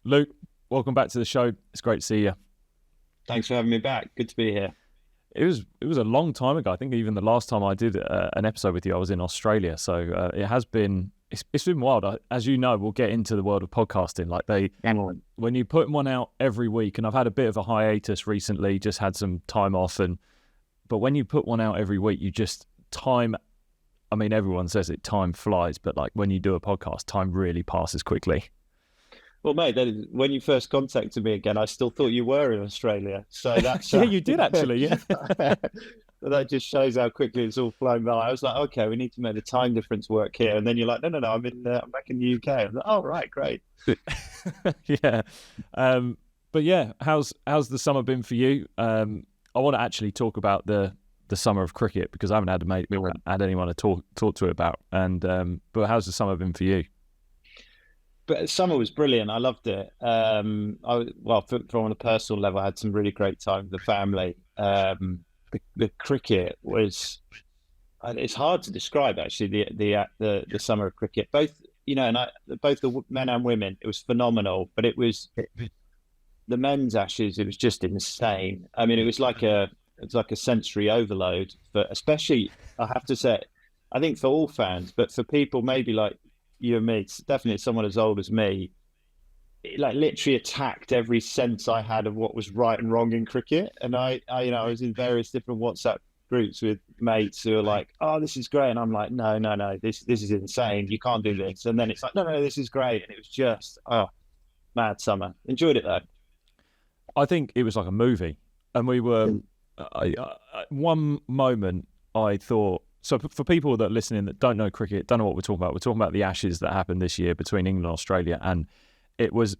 Luke, welcome back to the show. It's great to see you. Thanks for having me back. Good to be here. It was a long time ago. I think even the last time I did an episode with you, I was in Australia. So it has been, it's been wild. As you know, we'll get into the world of podcasting. Like when you put one out every week, and I've had a bit of a hiatus recently, just had some time off. But when you put one out every week, I mean, everyone says it, time flies, but like when you do a podcast, time really passes quickly. Well, mate, when you first contacted me again, I still thought you were in Australia. So that's yeah, you did actually. Yeah, that just shows how quickly it's all flown by. I was like, okay, we need to make the time difference work here, and then you're like, no, I'm back in the UK. I was like, oh, right, great. yeah, but yeah, how's the summer been for you? I want to actually talk about the summer of cricket because I haven't had anyone to talk to it about. And but how's the summer been for you? But summer was brilliant. I loved it. From on a personal level, I had some really great time with the family. The cricket was, it's hard to describe actually the summer of cricket. Both both the men and women, it was phenomenal. But the men's Ashes, it was just insane. I mean, it's like a sensory overload. But especially, I have to say, I think for all fans, but for people maybe like you and me, it's definitely someone as old as me, it like literally attacked every sense I had of what was right and wrong in cricket. And I was in various different WhatsApp groups with mates who are like, oh, this is great. And I'm like, no, this is insane. You can't do this. And then it's like, no, this is great. And it was just, mad summer. Enjoyed it though. I think it was like a movie. And we were, one moment I thought, so for people that are listening that don't know cricket, don't know what we're talking about the Ashes that happened this year between England and Australia, and it was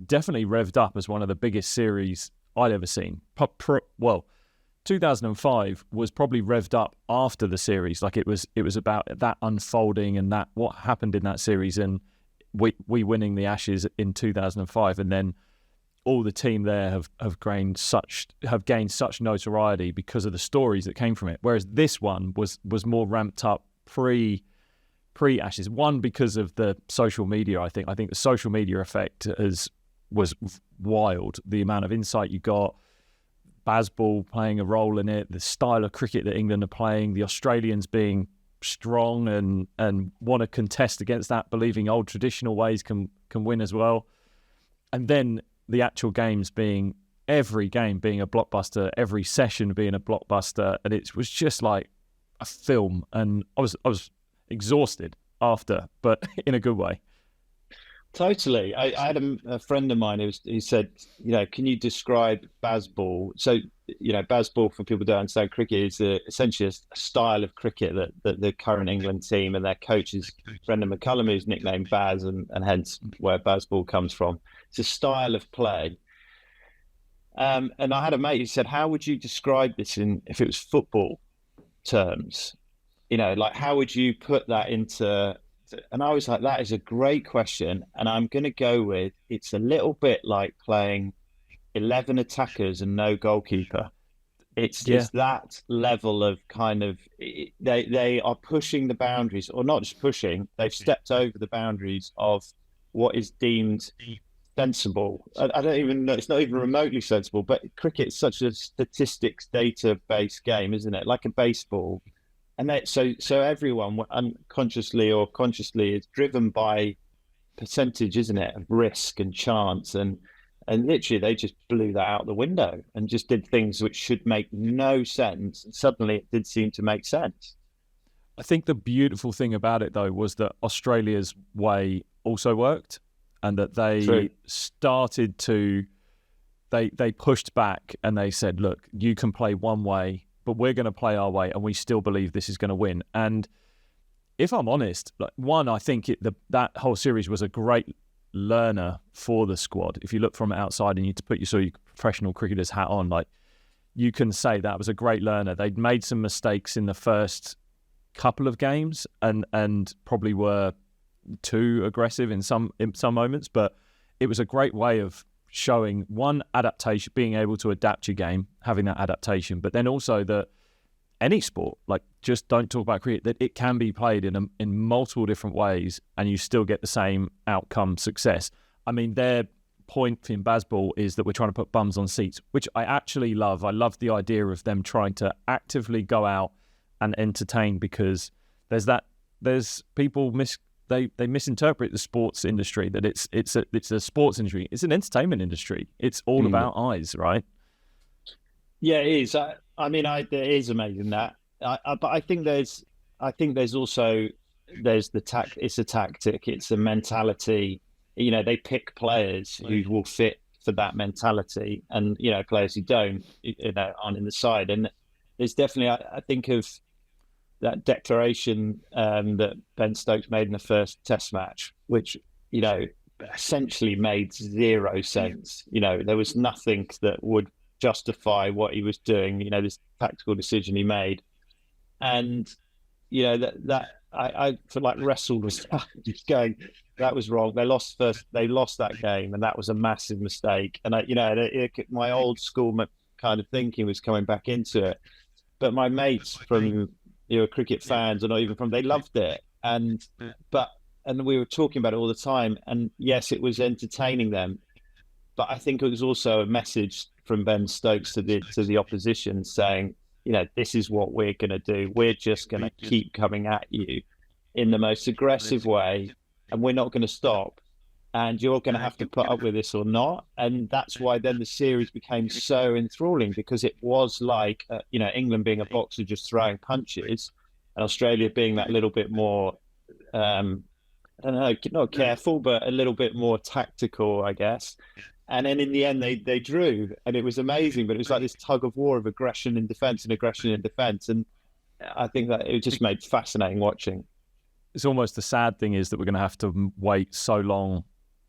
definitely revved up as one of the biggest series I'd ever seen. 2005 was probably revved up after the series, like it was about that unfolding and that what happened in that series, and we winning the Ashes in 2005, and then all the team there have gained such notoriety because of the stories that came from it. Whereas this one was more ramped up pre Ashes. One, because of the social media. I think the social media effect was wild. The amount of insight you got, Bazball playing a role in it, the style of cricket that England are playing, the Australians being strong and want to contest against that, believing old traditional ways can win as well, and then the actual games being, every game being a blockbuster, every session being a blockbuster, and it was just like a film. And I was exhausted after, but in a good way. Totally. I had a friend of mine who said, can you describe Bazball? So, Bazball, for people who don't understand cricket, is essentially a style of cricket that the current England team and their coach is Brendan McCullum, who's nicknamed Baz, and hence where Bazball comes from. It's a style of play. And I had a mate who said, how would you describe this if it was football terms? How would you put that into... And I was like, that is a great question. And I'm going to go with, it's a little bit like playing 11 attackers and no goalkeeper. It's just that level of kind of, they are pushing the boundaries, or not just pushing, they've stepped over the boundaries of what is deemed sensible. I don't even know, it's not even remotely sensible, but cricket is such a statistics data-based game, isn't it? Like a baseball. And so everyone, unconsciously or consciously, is driven by percentage, isn't it, of risk and chance. And literally, they just blew that out the window and just did things which should make no sense. And suddenly, it did seem to make sense. I think the beautiful thing about it, though, was that Australia's way also worked, and that they started to, they pushed back and they said, look, you can play one way, but we're going to play our way, and we still believe this is going to win. And if I'm honest, I think that whole series was a great learner for the squad. If you look from outside and you put your professional cricketer's hat on, you can say that was a great learner. They'd made some mistakes in the first couple of games and probably were too aggressive in some moments, but it was a great way of showing one, adaptation, being able to adapt your game, having that adaptation, but then also that any sport, just don't talk about cricket, that it can be played in multiple different ways and you still get the same outcome success. I mean, their point in Bazball is that we're trying to put bums on seats, which I actually love. I love the idea of them trying to actively go out and entertain, because there's people they misinterpret the sports industry, that it's a sports industry. It's an entertainment industry. It's all about eyes, right? Yeah, it is. I mean, it is amazing that. But I think there's also it's a tactic. It's a mentality. They pick players who will fit for that mentality, and players who don't, aren't in the side. And there's definitely, I think of that declaration that Ben Stokes made in the first Test match, which essentially made zero sense. There was nothing that would justify what he was doing. This tactical decision he made, and that I feel like wrestled with that, just going, that was wrong. They lost that game, and that was a massive mistake. And my old school kind of thinking was coming back into it. But my mates from cricket fans, or not even from, they loved it, and we were talking about it all the time. And yes, it was entertaining them, but I think it was also a message from Ben Stokes to the opposition, saying, this is what we're going to do. We're just going to keep coming at you in the most aggressive way, and we're not going to stop. And you're going to have to put up with this or not. And that's why then the series became so enthralling, because it was like, England being a boxer just throwing punches, and Australia being that little bit more, I don't know, not careful, but a little bit more tactical, I guess. And then in the end, they drew, and it was amazing. But it was like this tug of war of aggression in defence and aggression in defence. And I think that it just made fascinating watching. It's almost the sad thing is that we're going to have to wait so long,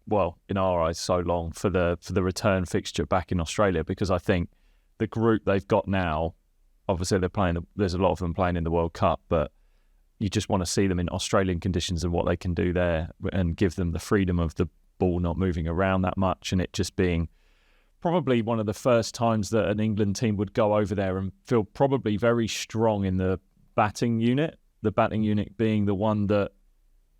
well, in our eyes, so long for the return fixture back in Australia, because I think the group they've got now, obviously there's a lot of them playing in the World Cup, but you just want to see them in Australian conditions and what they can do there, and give them the freedom of the ball not moving around that much, and it just being probably one of the first times that an England team would go over there and feel probably very strong in the batting unit. The batting unit being the one that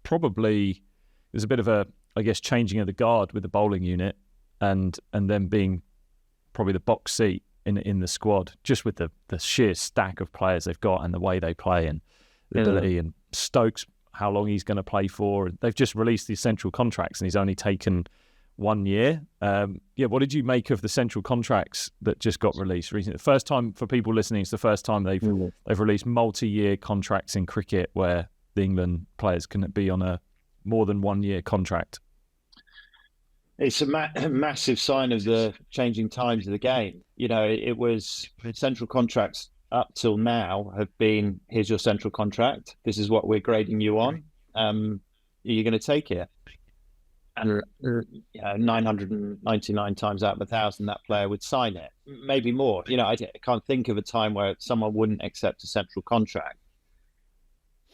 probably there's a bit of a, I guess, changing of the guard with the bowling unit, and then being probably the box seat in the squad, just with the sheer stack of players they've got and the way they play and the ability. And Stokes, how long he's going to play for. They've just released these central contracts, and he's only taken 1 year. What did you make of the central contracts that just got released recently? The first time, for people listening, it's the first time they've released multi-year contracts in cricket, where the England players can be on a more than 1 year contract. It's a massive sign of the changing times of the game. It was central contracts up till now have been, here's your central contract. This is what we're grading you on. You're going to take it. And 999 times out of 1,000, that player would sign it. Maybe more. I can't think of a time where someone wouldn't accept a central contract.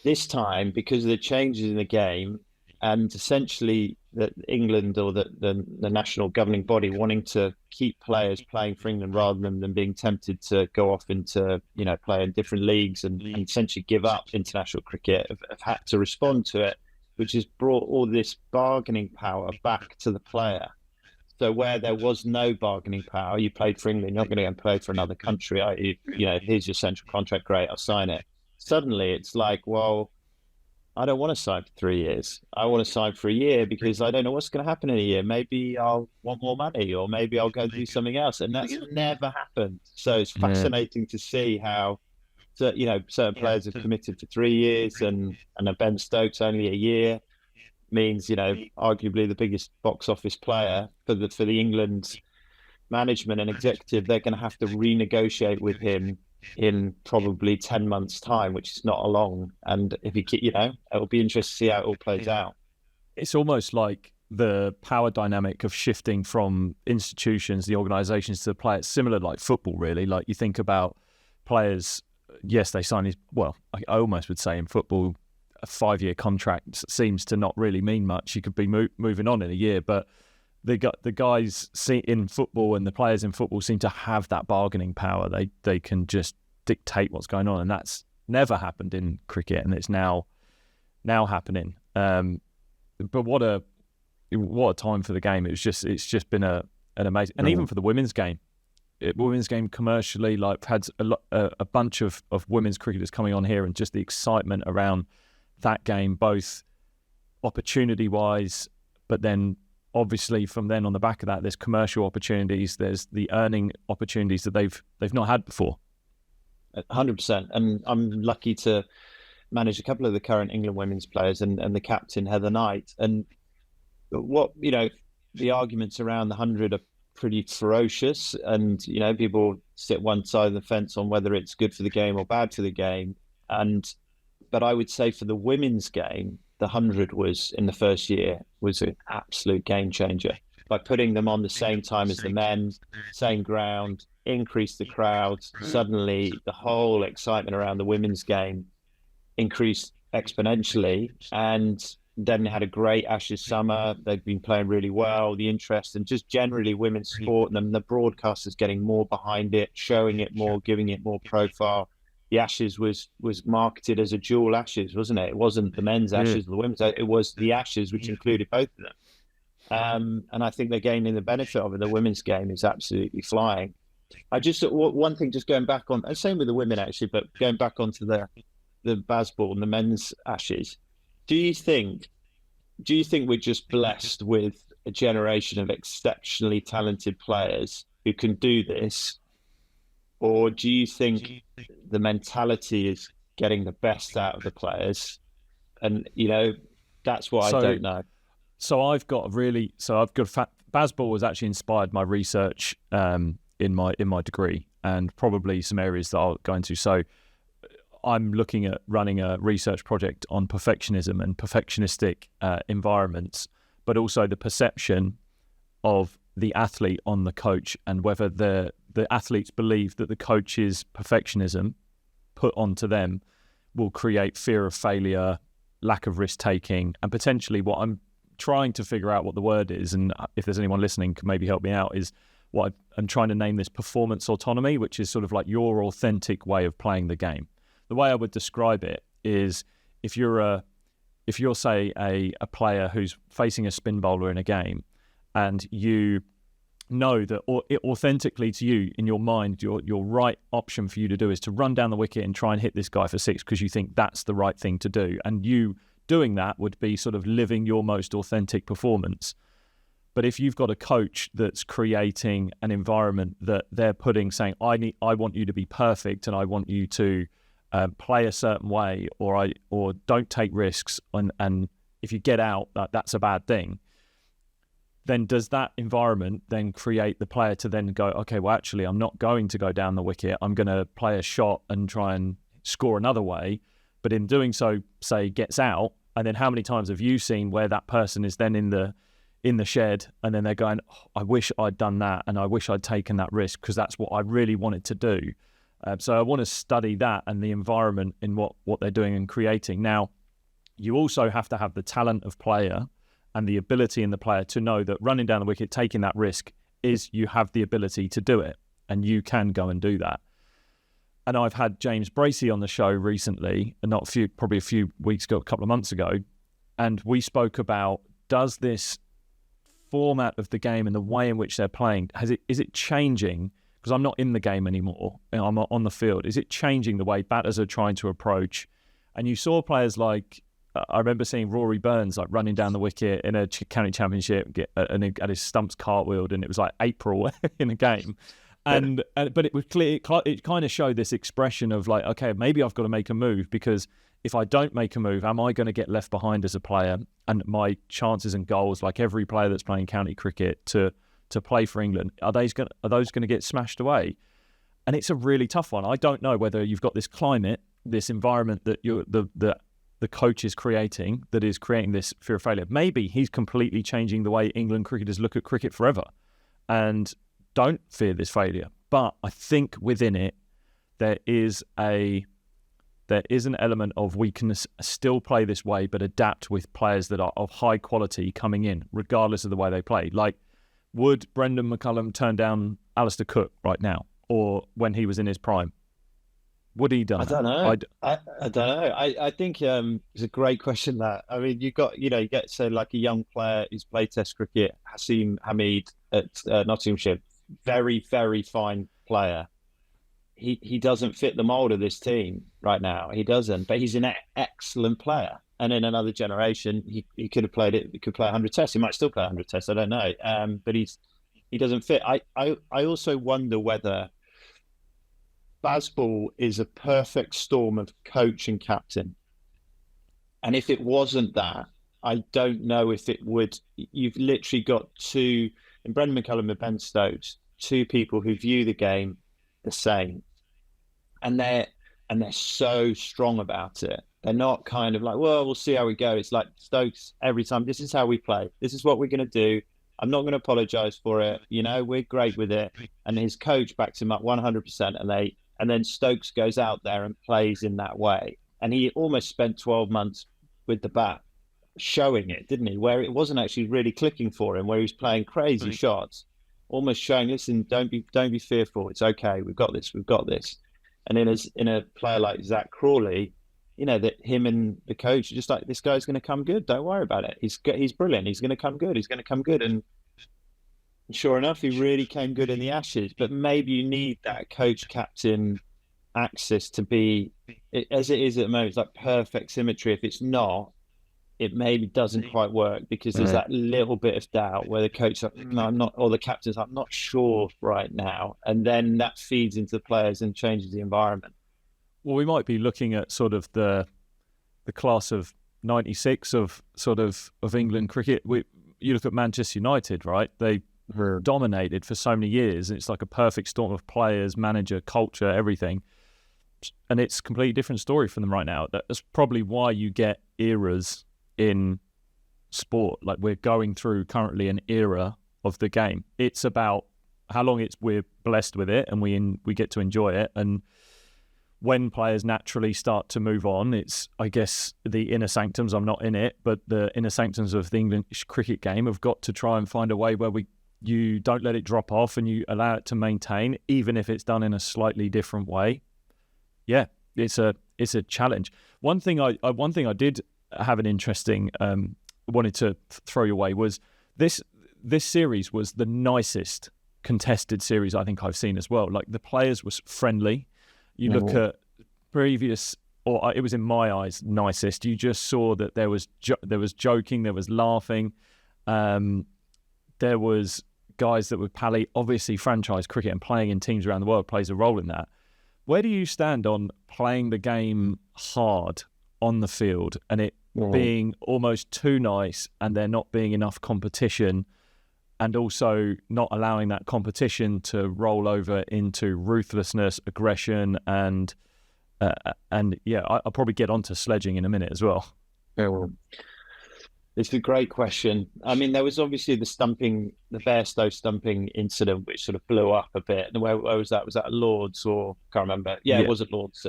This time, because of the changes in the game, and essentially that England, or the national governing body, wanting to keep players playing for England rather than them being tempted to go off into play in different leagues and essentially give up international cricket, have had to respond to it, which has brought all this bargaining power back to the player. So where there was no bargaining power, you played for England, you're not going to go and play for another country. Here's your central contract, great, I'll sign it. Suddenly it's like, well, I don't want to sign for 3 years. I want to sign for a year, because I don't know what's going to happen in a year. Maybe I'll want more money, or maybe I'll go do something else. And that's never happened. So it's fascinating to see how, certain players have committed for 3 years, and a Ben Stokes only a year means, arguably the biggest box office player for the England management and executive, they're going to have to renegotiate with him in probably 10 months' time, which is not a long. And if it'll be interesting to see how it all plays out. It's almost like the power dynamic of shifting from institutions, the organisations, to the player. It's similar like football, really. Like you think about players, yes, they sign I almost would say in football, a 5-year contract seems to not really mean much. You could be moving on in a year, but the guys in football and the players in football seem to have that bargaining power. They can just dictate what's going on, and that's never happened in cricket, and it's now happening. But what a what a time for the game. It's just been an amazing, and even for the women's game. Women's game commercially, like had a bunch of women's cricketers coming on here, and just the excitement around that game, both opportunity wise, but then obviously from then on the back of that, there's commercial opportunities, there's the earning opportunities that they've not had before. 100%. And I'm lucky to manage a couple of the current England women's players and the captain Heather Knight. And what, the arguments around the 100 are pretty ferocious, and people sit one side of the fence on whether it's good for the game or bad for the game. But I would say for the women's game, the 100 was in the first year was an absolute game changer. By putting them on the same time as the men, same ground, increased the crowd. Suddenly, the whole excitement around the women's game increased exponentially, and then they had a great Ashes summer. They've been playing really well. The interest and just generally women's sport, and the broadcasters getting more behind it, showing it more, giving it more profile. The Ashes was marketed as a dual Ashes, wasn't it? It wasn't the men's Ashes or the women's. It was the Ashes, which included both of them. And I think they're gaining the benefit of it. The women's game is absolutely flying. I just one thing, just going back on, and same with the women actually, but going back onto the baseball and the men's Ashes. Do you think we're just blessed with a generation of exceptionally talented players who can do this? Or do you think the mentality is getting the best out of the players? And, that's what I don't know. So I've got baseball has actually inspired my research in my degree, and probably some areas that I'll go into. So I'm looking at running a research project on perfectionism and perfectionistic environments, but also the perception of the athlete on the coach, and whether the athletes believe that the coach's perfectionism put onto them will create fear of failure, lack of risk taking, and potentially what I'm trying to figure out what the word is, and if there's anyone listening can maybe help me out, is what I'm trying to name this performance autonomy, which is sort of like your authentic way of playing the game. The way I would describe it is if you're say a player who's facing a spin bowler in a game, and you know that authentically to you in your mind, your right option for you to do is to run down the wicket and try and hit this guy for six because you think that's the right thing to do, and you doing that would be sort of living your most authentic performance. But if you've got a coach that's creating an environment that they're saying, I want you to be perfect, and I want you to play a certain way, or don't take risks, and if you get out, that's a bad thing, then does that environment then create the player to then go, okay, well, actually, I'm not going to go down the wicket. I'm going to play a shot and try and score another way. But in doing so, say, gets out. And then how many times have you seen where that person is then in the shed, and then they're going, oh, I wish I'd done that, and I wish I'd taken that risk because that's what I really wanted to do. So I want to study that and the environment in what they're doing and creating. Now, you also have to have the talent of player and the ability in the player to know that running down the wicket, taking that risk, is you have the ability to do it, and you can go and do that. And I've had James Bracey on the show recently, and probably a few weeks ago, a couple of months ago, and we spoke about, does this format of the game and the way in which they're playing, is it changing? Because I'm not in the game anymore, I'm not on the field. Is it changing the way batters are trying to approach? And you saw players like, I remember seeing Rory Burns like running down the wicket in a county championship, and he had his stumps cartwheeled, and it was like April in a game. But it was clear, it kind of showed this expression of like, okay, maybe I've got to make a move, because if I don't make a move, am I going to get left behind as a player? And my chances and goals, like every player that's playing county cricket to play for England, are those going to get smashed away? And it's a really tough one. I don't know whether you've got this climate, this environment that the coach is creating, that is creating this fear of failure. Maybe he's completely changing the way England cricketers look at cricket forever and don't fear this failure. But I think within it, there is an element of we can still play this way, but adapt with players that are of high quality coming in, regardless of the way they play. Like, would Brendan McCullum turn down Alistair Cook right now, or when he was in his prime? Would he done I that? don't know. I don't know. I think it's a great question. That, I mean, you get, say, like a young player who's played Test cricket, Hasim Hamid at Nottinghamshire, very, very fine player. He doesn't fit the mold of this team right now. He doesn't, but he's an excellent player. And in another generation, he could have played it. He could play 100 tests. He might still play 100 tests. I don't know. But he doesn't fit. I also wonder whether Bazball is a perfect storm of coach and captain. And if it wasn't that, I don't know if it would. You've literally got two, in Brendan McCullum and Ben Stokes, two people who view the game the same. And they're so strong about it. They're not kind of like, well, we'll see how we go. It's like Stokes every time. This is how we play. This is what we're going to do. I'm not going to apologize for it. We're great with it. And his coach backs him up 100%. And then Stokes goes out there and plays in that way. And he almost spent 12 months with the bat showing it, didn't he? Where it wasn't actually really clicking for him, where he was playing crazy shots, almost showing, listen, don't be fearful. It's okay. We've got this. And in a player like Zach Crawley, that him and the coach are just like, this guy's going to come good. Don't worry about it. He's brilliant. He's going to come good. And sure enough, he really came good in the Ashes. But maybe you need that coach captain axis to be, as it is at the moment, it's like perfect symmetry. If it's not, it maybe doesn't quite work, because there's that little bit of doubt where the coach, no, I'm not, or the captain's, I'm not sure right now. And then that feeds into the players and changes the environment. Well, we might be looking at sort of the class of 96 of England cricket. You look at Manchester United, right? They were dominated for so many years. And it's like a perfect storm of players, manager, culture, everything. And it's a completely different story for them right now. That's probably why you get eras in sport. Like, we're going through currently an era of the game. It's about how long we're blessed with it and we get to enjoy it. And when players naturally start to move on, it's, I guess, the inner sanctums, I'm not in it, but the inner sanctums of the English cricket game have got to try and find a way where you don't let it drop off and you allow it to maintain, even if it's done in a slightly different way. Yeah, it's a challenge. One thing I did have an interesting wanted to throw your way was this series was the nicest contested series I think I've seen as well. Like, the players was friendly. You look at previous, or it was in my eyes nicest. You just saw that there was joking, there was laughing, there was guys that were pally. Obviously, franchise cricket and playing in teams around the world plays a role in that. Where do you stand on playing the game hard on the field and it being almost too nice, and there not being enough competition, and also not allowing that competition to roll over into ruthlessness, aggression, and yeah, I'll probably get onto sledging in a minute as well. Yeah, well, it's a great question. I mean, there was obviously the Bairstow stumping incident, which sort of blew up a bit. And where was that? Was that at Lords, or can't remember? Yeah, it was at Lords.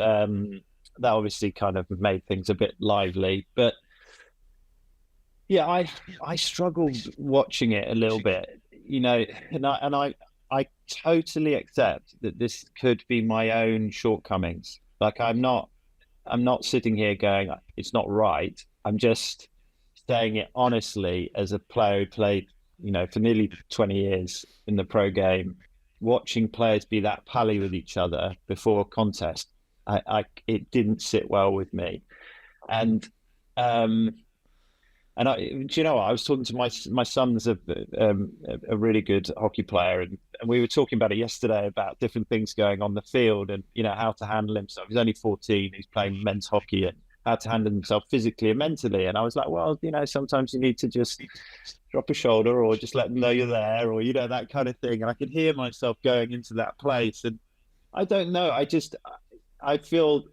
That obviously kind of made things a bit lively, but yeah, I struggled watching it a little bit, and I totally accept that this could be my own shortcomings. Like, I'm not sitting here going, it's not right. I'm just saying it honestly as a player who played, for nearly 20 years in the pro game, watching players be that pally with each other before a contest. It didn't sit well with me. And do you know what? I was talking to my son's a really good hockey player, and we were talking about it yesterday, about different things going on the field, and how to handle himself. He's only 14. He's playing men's hockey, and how to handle himself physically and mentally. And I was like, well, sometimes you need to just drop a shoulder, or just let them know you're there, or that kind of thing. And I could hear myself going into that place, and I don't know. I feel.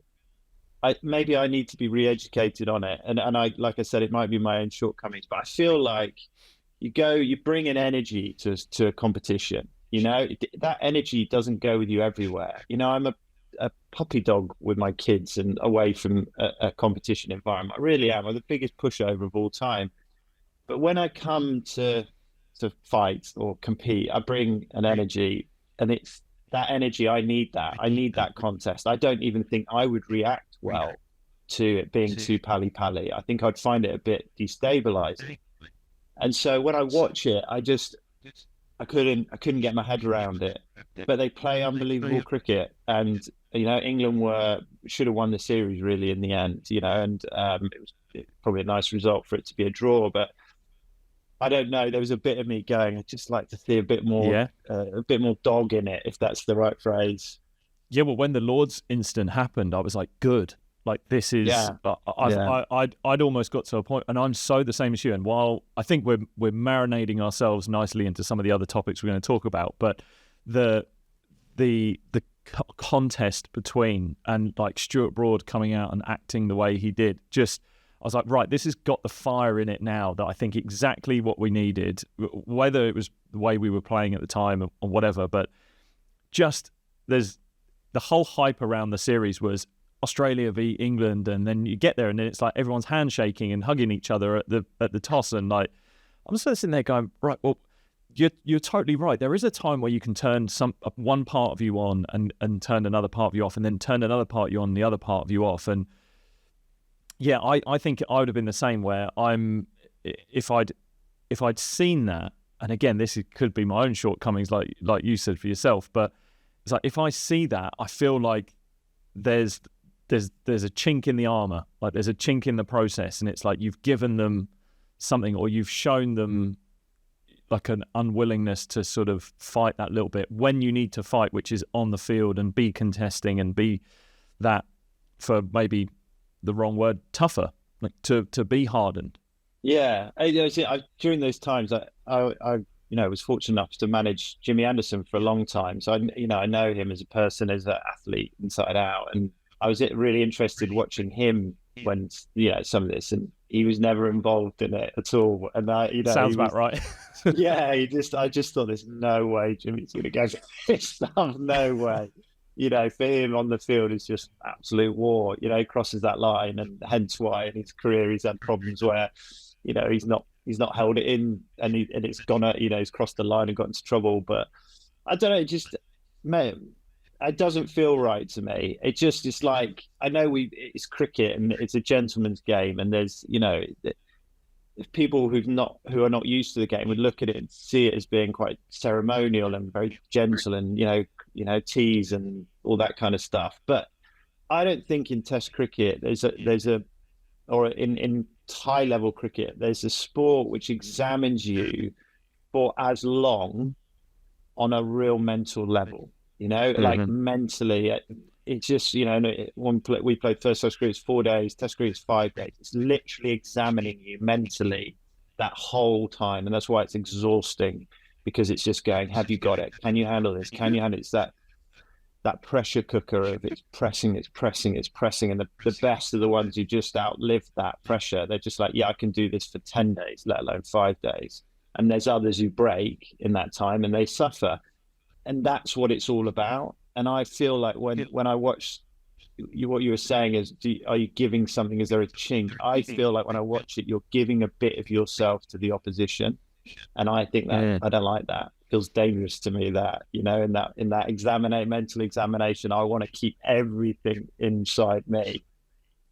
Maybe I need to be re-educated on it, and I, like I said, it might be my own shortcomings, but I feel like you bring an energy to a competition. That energy doesn't go with you everywhere. I'm a puppy dog with my kids and away from a competition environment. I really am. I'm the biggest pushover of all time. But when I come to fight or compete, I bring an energy, and that energy. I need that contest. I don't even think I would react well to it being too pally-pally. I think I'd find it a bit destabilizing. And so when I watch it, I couldn't get my head around it. But they play unbelievable cricket, and England should have won the series really in the end. And it was probably a nice result for it to be a draw. But I don't know. There was a bit of me going, I'd just like to see a bit more dog in it, if that's the right phrase. Yeah, well, when the Lord's incident happened, I was like, good. Like, this is, I'd almost got to a point, and I'm so the same as you. And while I think we're marinating ourselves nicely into some of the other topics we're going to talk about, but the contest between, and like Stuart Broad coming out and acting the way he did, just, I was like, right, this has got the fire in it now that I think exactly what we needed, whether it was the way we were playing at the time or whatever, but just there's the whole hype around the series was Australia v England, and then you get there and then it's like everyone's handshaking and hugging each other at the toss, and like I'm just sitting there going, right, well, you're totally right. There is a time where you can turn one part of you on and turn another part of you off, and then turn another part of you on, the other part of you off. And yeah, I think I would have been the same, where if I'd seen that, and again, could be my own shortcomings, like you said for yourself, but it's like if I see that, I feel like there's a chink in the armor, like there's a chink in the process, and it's like you've given them something, or you've shown them like an unwillingness to sort of fight that little bit when you need to fight, which is on the field and be contesting and be that, for maybe the wrong word, tougher, like to be hardened. Yeah, during those times, I was fortunate enough to manage Jimmy Anderson for a long time, so I know him as a person, as an athlete inside out, and I was really interested watching him when some of this, and he was never involved in it at all. And sounds about right. Yeah, I just thought, there's no way Jimmy's going to go for this stuff. No way. For him on the field is just absolute war. He crosses that line, and hence why in his career he's had problems where he's not held it in, and it's gone out. He's crossed the line and got into trouble. But I don't know. It doesn't feel right to me. It's like, I know it's cricket and it's a gentleman's game, and there's people who are not used to the game would look at it and see it as being quite ceremonial and very gentle, and teas and all that kind of stuff. But I don't think in Test cricket or in high level cricket, there's a sport which examines you for as long on a real mental level. Like mentally, it's just, we played first Test cricket, it's 4 days, Test cricket is 5 days. It's literally examining you mentally that whole time. And that's why it's exhausting, because it's just going, have you got it? Can you handle this? Can you handle it? It's that pressure cooker of it's pressing. And the best are the ones who just outlive that pressure. They're just like, yeah, I can do this for 10 days, let alone 5 days. And there's others who break in that time and they suffer. And that's what it's all about. And I feel like when I watch what you were saying is, are you giving something? Is there a chink? I feel like when I watch it, you're giving a bit of yourself to the opposition. And I think that I don't like that. It feels dangerous to me that, in that mental examination, I want to keep everything inside me.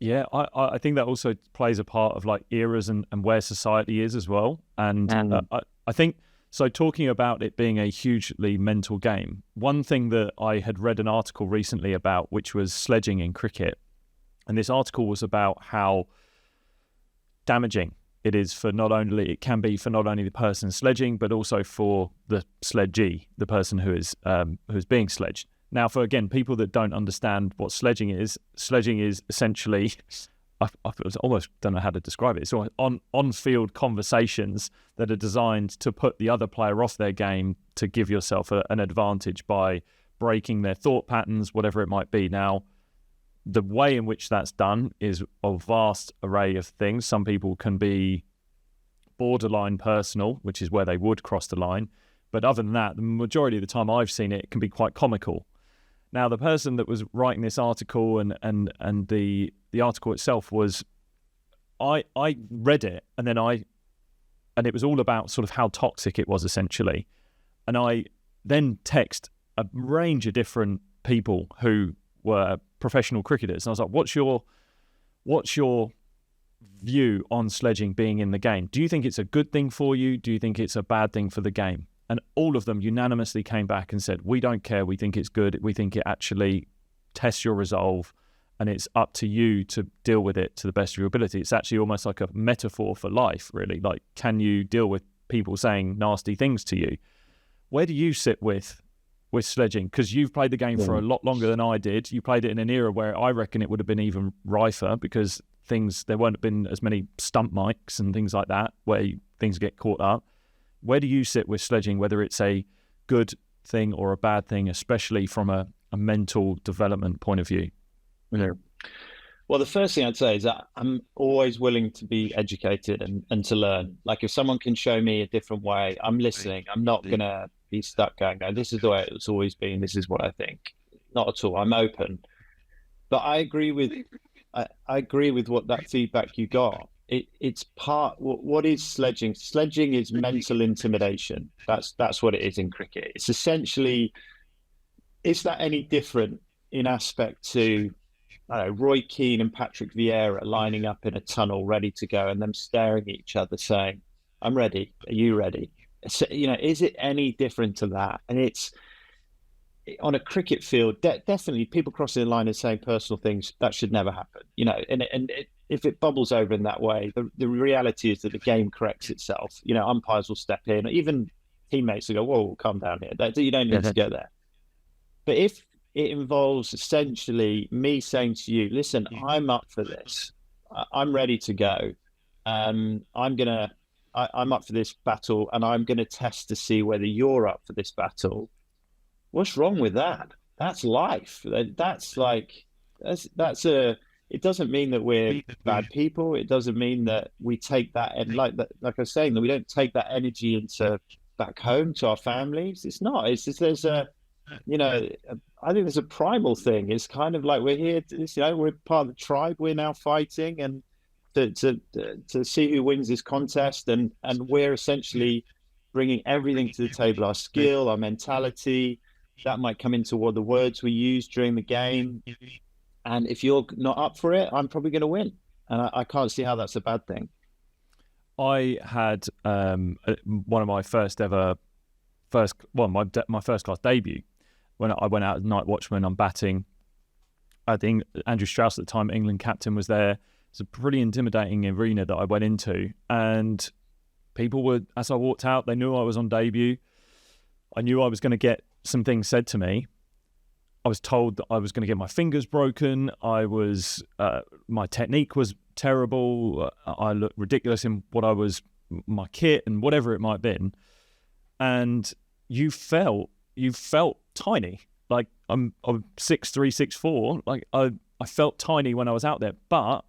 Yeah, I think that also plays a part of like eras and where society is as well. And I think, so talking about it being a hugely mental game, one thing that I had read an article recently about, which was sledging in cricket. And this article was about how damaging it can be for not only the person sledging, but also for the sledgee, the person who's being sledged. Now, for, again, people that don't understand what sledging is essentially, I almost don't know how to describe it. It's on-field conversations that are designed to put the other player off their game, to give yourself an advantage by breaking their thought patterns, whatever it might be. Now, the way in which that's done is a vast array of things. Some people can be borderline personal, which is where they would cross the line. But other than that, the majority of the time I've seen it can be quite comical. Now, the person that was writing this article and the article itself was, I read it and it was all about sort of how toxic it was essentially. And I then text a range of different people who were professional cricketers. And I was like, what's your view on sledging being in the game? Do you think it's a good thing for you? Do you think it's a bad thing for the game? And all of them unanimously came back and said, we don't care. We think it's good. We think it actually tests your resolve, and it's up to you to deal with it to the best of your ability. It's actually almost like a metaphor for life, really. Like, can you deal with people saying nasty things to you? Where do you sit with sledging? Because you've played the game for a lot longer than I did. You played it in an era where I reckon it would have been even rifer, because there wouldn't have been as many stump mics and things like that where things get caught up. Where do you sit with sledging, whether it's a good thing or a bad thing, especially from a mental development point of view? Well, the first thing I'd say is that I'm always willing to be educated and to learn. Like, if someone can show me a different way, I'm listening. I'm not going to be stuck going, no, this is the way it's always been. This is what I think. Not at all. I'm open. But I agree with what that feedback you got. It's part. What is sledging? Sledging is mental intimidation. That's what it is in cricket. It's essentially. Is that any different in aspect to, I don't know, Roy Keane and Patrick Vieira lining up in a tunnel ready to go, and them staring at each other saying, "I'm ready. Are you ready?" So, is it any different to that? And it's on a cricket field. Definitely, people crossing the line and saying personal things, that should never happen. If it bubbles over in that way, the reality is that the game corrects itself. Umpires will step in, even teammates will go, "Whoa, calm down here. You don't need to go there." But if it involves essentially me saying to you, "Listen, I'm up for this. I'm ready to go. I'm up for this battle, and I'm going to test to see whether you're up for this battle." What's wrong with that? That's life. It doesn't mean that we're bad people. It doesn't mean that we take that, and like I was saying, that we don't take that energy into back home to our families. It's not. It's just I think there's a primal thing. It's kind of like we're here. We're part of the tribe. We're now fighting, and to see who wins this contest, and we're essentially bringing everything to the table: our skill, our mentality. That might come into what the words we use during the game. And if you're not up for it, I'm probably going to win, and I can't see how that's a bad thing. I had one of my my first class debut when I went out as night watchman. I'm batting. I think Andrew Strauss at the time, England captain, was there. It's a pretty intimidating arena that I went into, and people were, as I walked out, they knew I was on debut. I knew I was going to get some things said to me. I was told that I was going to get my fingers broken. My technique was terrible. I looked ridiculous in my kit and whatever it might have been. And you felt tiny. Like I'm 6'3", 6'4". Like I felt tiny when I was out there. But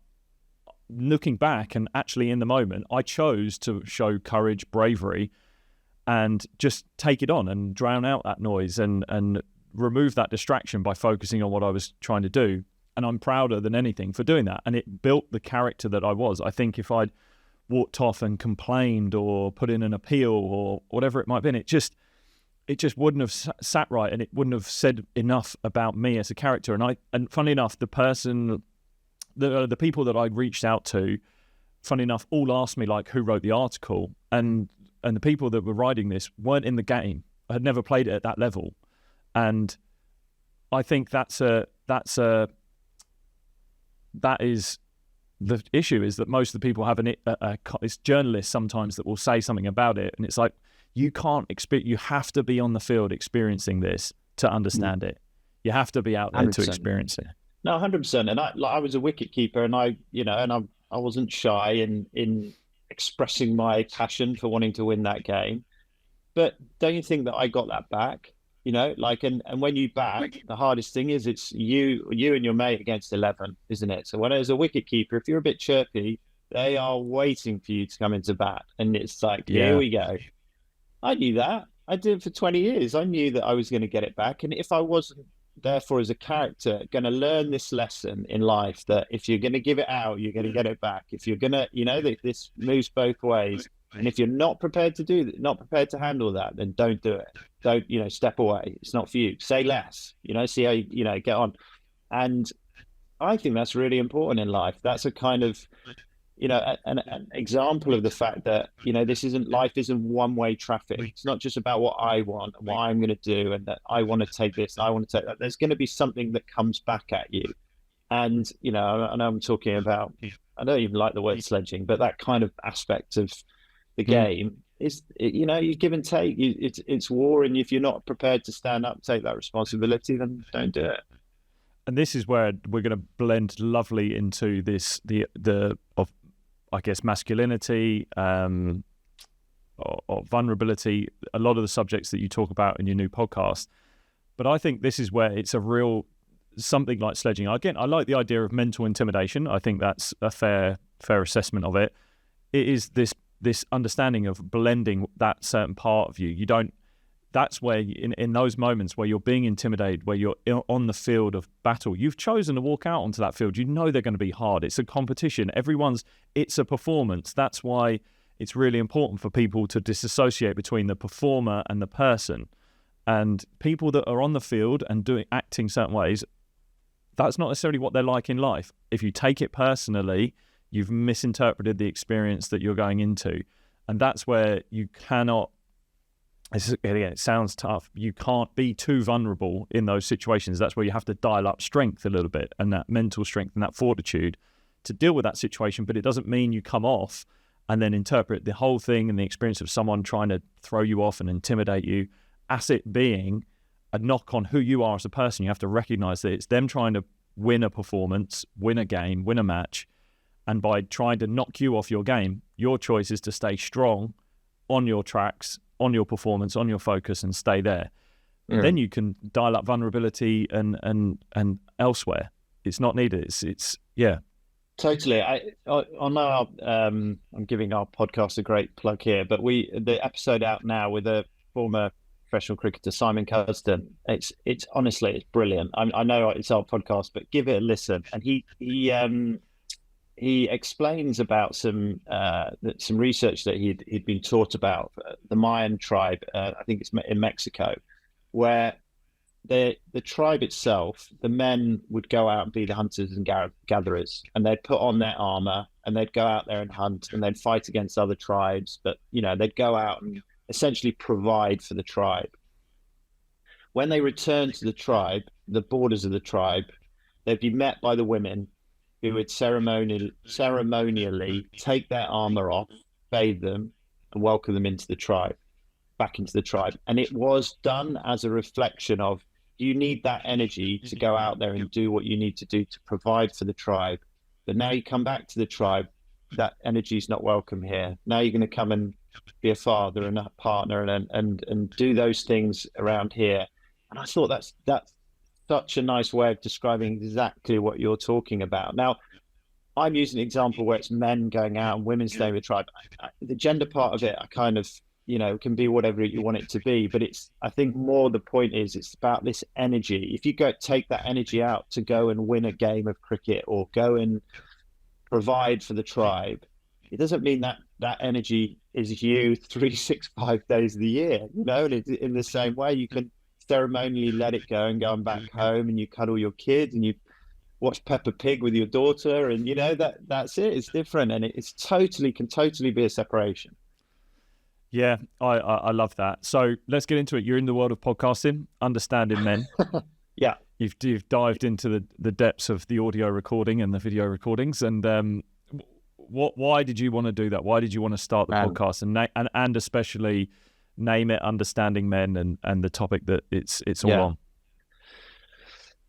looking back and actually in the moment, I chose to show courage, bravery, and just take it on and drown out that noise and remove that distraction by focusing on what I was trying to do. And I'm prouder than anything for doing that. And it built the character that I was. I think if I'd walked off and complained or put in an appeal or whatever it might have been, it just wouldn't have sat right, and it wouldn't have said enough about me as a character. And funnily enough, the people that I reached out to, funny enough, all asked me like who wrote the article, and the people that were writing this weren't in the game, had never played it at that level. And I think that is the issue, is that most of the people have it's journalists sometimes that will say something about it, and it's like, you have to be on the field experiencing this to understand it. You have to be out there 100%. To experience it. No, 100%. And I was a wicket keeper, and I wasn't shy in expressing my passion for wanting to win that game. But don't you think that I got that back? And when you bat, the hardest thing is it's you and your mate against 11, isn't it? So when as a wicket keeper, if you're a bit chirpy, they are waiting for you to come into bat, and it's like, Here we go. I knew that. I did it for 20 years. I knew that I was going to get it back. And if I wasn't, therefore, as a character, going to learn this lesson in life, that if you're going to give it out, you're going to get it back. If you're going to, this moves both ways. And if you're not prepared to do that, not prepared to handle that, then don't do it. Don't, step away. It's not for you. Say less, see how you get on. And I think that's really important in life. That's a kind of, an example of the fact that, life isn't one-way traffic. It's not just about what I want and what I'm going to do and that I want to take this and I want to take that. There's going to be something that comes back at you. And, I know I'm talking about, I don't even like the word sledging, but that kind of aspect of the game is, you give and take. It's war. And if you're not prepared to stand up, take that responsibility, then don't do it. And this is where we're going to blend lovely into this, of I guess, masculinity, or vulnerability, a lot of the subjects that you talk about in your new podcast. But I think this is where it's a real, something like sledging. Again, I like the idea of mental intimidation. I think that's a fair assessment of it. It is this understanding of blending that certain part of you. That's where in those moments where you're being intimidated, where you're on the field of battle, you've chosen to walk out onto that field. You know they're going to be hard. It's a competition. It's a performance. That's why it's really important for people to disassociate between the performer and the person. And people that are on the field and acting certain ways, that's not necessarily what they're like in life. If you take it personally, you've misinterpreted the experience that you're going into. And that's where you cannot, it sounds tough, you can't be too vulnerable in those situations. That's where you have to dial up strength a little bit, and that mental strength and that fortitude to deal with that situation. But it doesn't mean you come off and then interpret the whole thing and the experience of someone trying to throw you off and intimidate you as it being a knock on who you are as a person. You have to recognize that it's them trying to win a performance, win a game, win a match. And by trying to knock you off your game, your choice is to stay strong on your tracks, on your performance, on your focus, and stay there. Yeah. Then you can dial up vulnerability and elsewhere. It's not needed. It's yeah. Totally. On our I'm giving our podcast a great plug here, but the episode out now with a former professional cricketer, Simon Cusden. It's honestly, it's brilliant. I know it's our podcast, but give it a listen. And he explains about some research that he'd been taught about the Mayan tribe. I think it's in Mexico, where the tribe itself, the men would go out and be the hunters and gatherers, and they'd put on their armor and they'd go out there and hunt and they'd fight against other tribes. But they'd go out and essentially provide for the tribe. When they returned to the tribe, the borders of the tribe, they'd be met by the women, who would ceremonially take their armor off, bathe them, and welcome them back into the tribe. And it was done as a reflection of, you need that energy to go out there and do what you need to do to provide for the tribe. But now you come back to the tribe, that energy is not welcome here. Now you're going to come and be a father and a partner and do those things around here. And I thought that's such a nice way of describing exactly what you're talking about. Now, I'm using an example where it's men going out and women staying with the tribe. The gender part of it, I kind of, can be whatever you want it to be. But I think more the point is, it's about this energy. If you take that energy out to go and win a game of cricket or go and provide for the tribe, it doesn't mean that energy is you 365 days of the year. And in the same way, you can ceremonially let it go and go back home and you cuddle your kids and you watch Peppa Pig with your daughter, and that's it. It's different, and can totally be a separation. Yeah, I love that. So let's get into it. You're in the world of podcasting, understanding men. Yeah, you've dived into the depths of the audio recording and the video recordings. And why did you want to do that? Why did you want to start the podcast and especially name it Understanding Men and the topic that it's all on?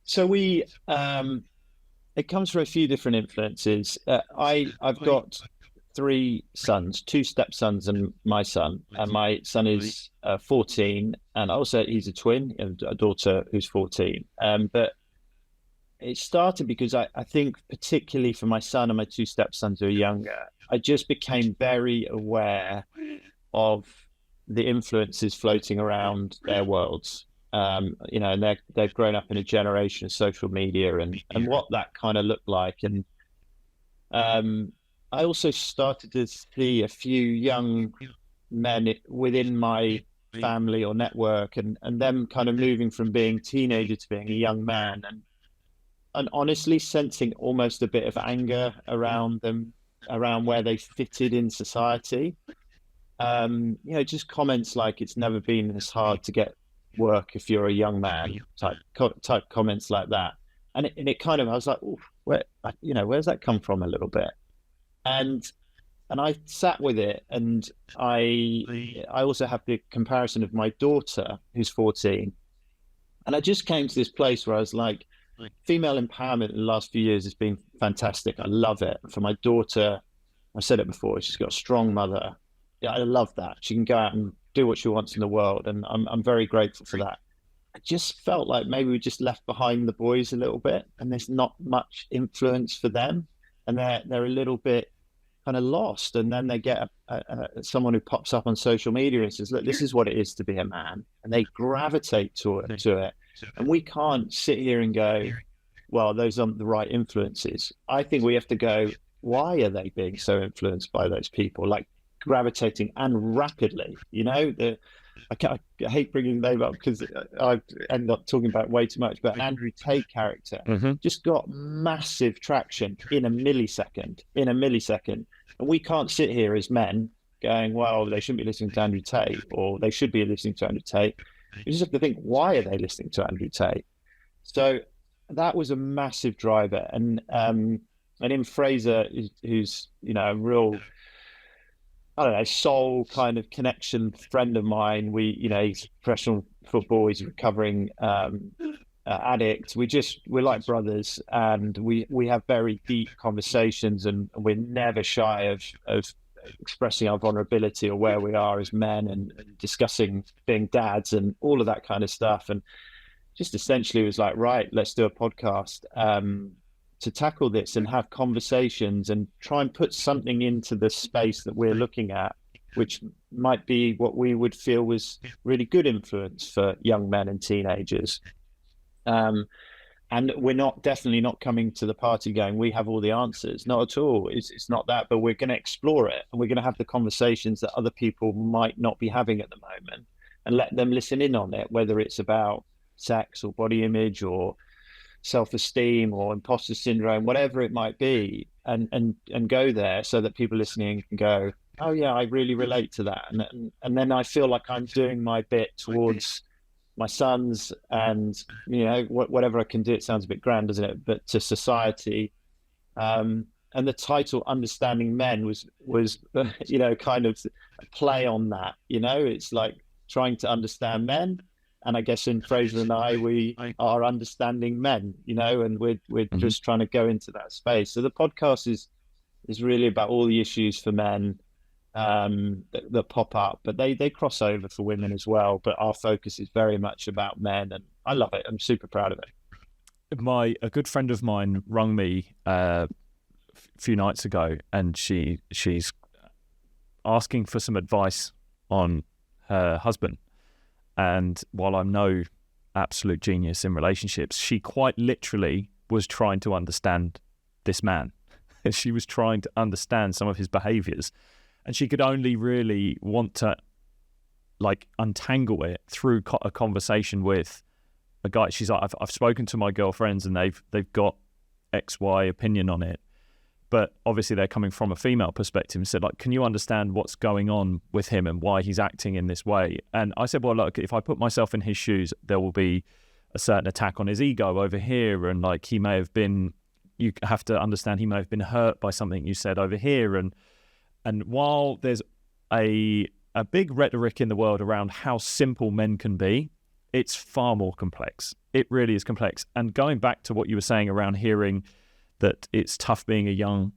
So it comes from a few different influences. I've got 3 sons, 2 stepsons and my son. And my son is 14, and also he's a twin, a daughter who's 14. But it started because I think particularly for my son and my 2 stepsons who are younger, I just became very aware of the influences floating around their worlds. And they've grown up in a generation of social media and what that kind of looked like. And I also started to see a few young men within my family or network, and them kind of moving from being teenager to being a young man, and honestly sensing almost a bit of anger around them, around where they fitted in society. Just comments like "it's never been this hard to get work if you're a young man" type comments like that, and it kind of, I was like, "Ooh, where's that come from a little bit?" And I sat with it, and I also have the comparison of my daughter who's 14, and I just came to this place where I was like, female empowerment in the last few years has been fantastic. I love it. For my daughter, I said it before, she's got a strong mother. Yeah, I love that. She can go out and do what she wants in the world, and I'm very grateful for that. I just felt like maybe we just left behind the boys a little bit, and there's not much influence for them, and they're a little bit kind of lost. And then they get someone who pops up on social media and says, "Look, this is what it is to be a man," and they gravitate to it. And we can't sit here and go, "Well, those aren't the right influences." I think we have to go, why are they being so influenced by those people, like gravitating and rapidly? I hate bringing the name up because I end up talking about it way too much, but Andrew Tate character just got massive traction in a millisecond. And we can't sit here as men going, "Well, they shouldn't be listening to Andrew Tate," or "They should be listening to Andrew Tate." You just have to think, why are they listening to Andrew Tate? So that was a massive driver. And in Fraser, who's a real, I don't know, soul kind of connection friend of mine. He's a professional football, he's a recovering addict. We're like brothers, and we have very deep conversations, and we're never shy of expressing our vulnerability or where we are as men, and discussing being dads and all of that kind of stuff. And just essentially was like, right, let's do a podcast to tackle this and have conversations and try and put something into the space that we're looking at, which might be what we would feel was really good influence for young men and teenagers. And we're definitely not coming to the party going, "We have all the answers." Not at all. It's not that, but we're going to explore it, and we're going to have the conversations that other people might not be having at the moment, and let them listen in on it, whether it's about sex or body image or self-esteem or imposter syndrome, whatever it might be, and go there so that people listening can go, "Oh yeah, I really relate to that." And then I feel like I'm doing my bit towards my sons, and whatever I can do. It sounds a bit grand, doesn't it? But to society. And the title "Understanding Men" was kind of a play on that. It's like trying to understand men, and I guess in Fraser and I, we are understanding men. And we're just trying to go into that space. So the podcast is really about all the issues for men that pop up, but they cross over for women as well. But our focus is very much about men, and I love it. I'm super proud of it. A good friend of mine rung me a few nights ago, and she's asking for some advice on her husband. And while I'm no absolute genius in relationships, she quite literally was trying to understand this man. She was trying to understand some of his behaviors. And she could only really want to untangle it through a conversation with a guy. She's like, I've spoken to my girlfriends, and they've got XY opinion on it, but obviously they're coming from a female perspective, and said, like, "Can you understand what's going on with him and why he's acting in this way?" And I said, "Well, look, if I put myself in his shoes, there will be a certain attack on his ego over here, and he may have been. You have to understand he may have been hurt by something you said over here, and while there's a big rhetoric in the world around how simple men can be, it's far more complex. It really is complex." And going back to what you were saying around hearing that it's tough being a young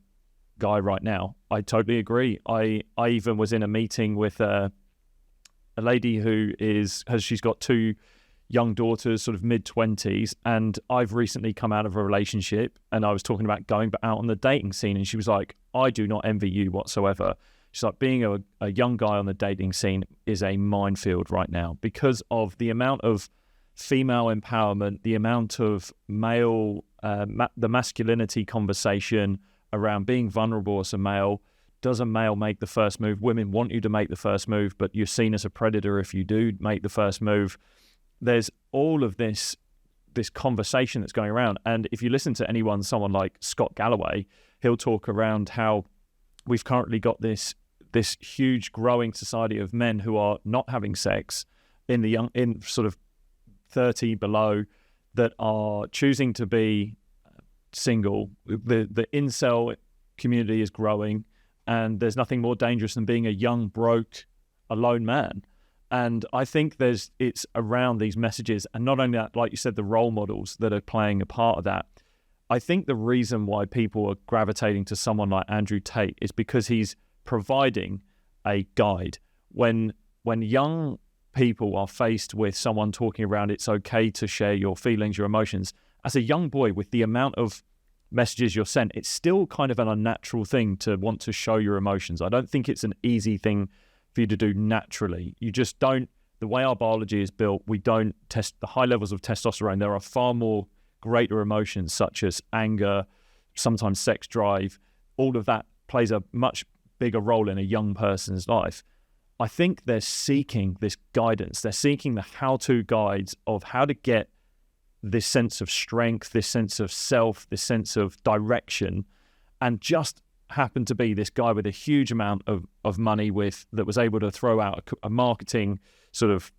guy right now, I totally agree. I even was in a meeting with a lady she's got two young daughters, sort of mid-20s, and I've recently come out of a relationship, and I was talking about going out on the dating scene, and she was like, "I do not envy you whatsoever." She's like, "Being a young guy on the dating scene is a minefield right now because of the amount of female empowerment, the amount of male, the masculinity conversation around being vulnerable as a male. Does a male make the first move? Women want you to make the first move, but you're seen as a predator if you do make the first move. There's all of this conversation that's going around. And if you listen to someone like Scott Galloway, he'll talk around how we've currently got this huge growing society of men who are not having sex in sort of 30 below, that are choosing to be single. The incel community is growing, and there's nothing more dangerous than being a young, broke, alone man. And I think it's around these messages, and not only that, like you said, the role models that are playing a part of that. I think the reason why people are gravitating to someone like Andrew Tate is because he's providing a guide. When young people are faced with someone talking around it's okay to share your feelings, your emotions, as a young boy, with the amount of messages you're sent, it's still kind of an unnatural thing to want to show your emotions. I don't think it's an easy thing for you to do naturally. You just don't, the way our biology is built, we don't test the high levels of testosterone. There are far more greater emotions such as anger, sometimes sex drive. All of that plays a much bigger role in a young person's life. I think they're seeking this guidance. They're seeking the how-to guides of how to get this sense of strength, this sense of self, this sense of direction, and just happened to be this guy with a huge amount of money that was able to throw out a marketing sort of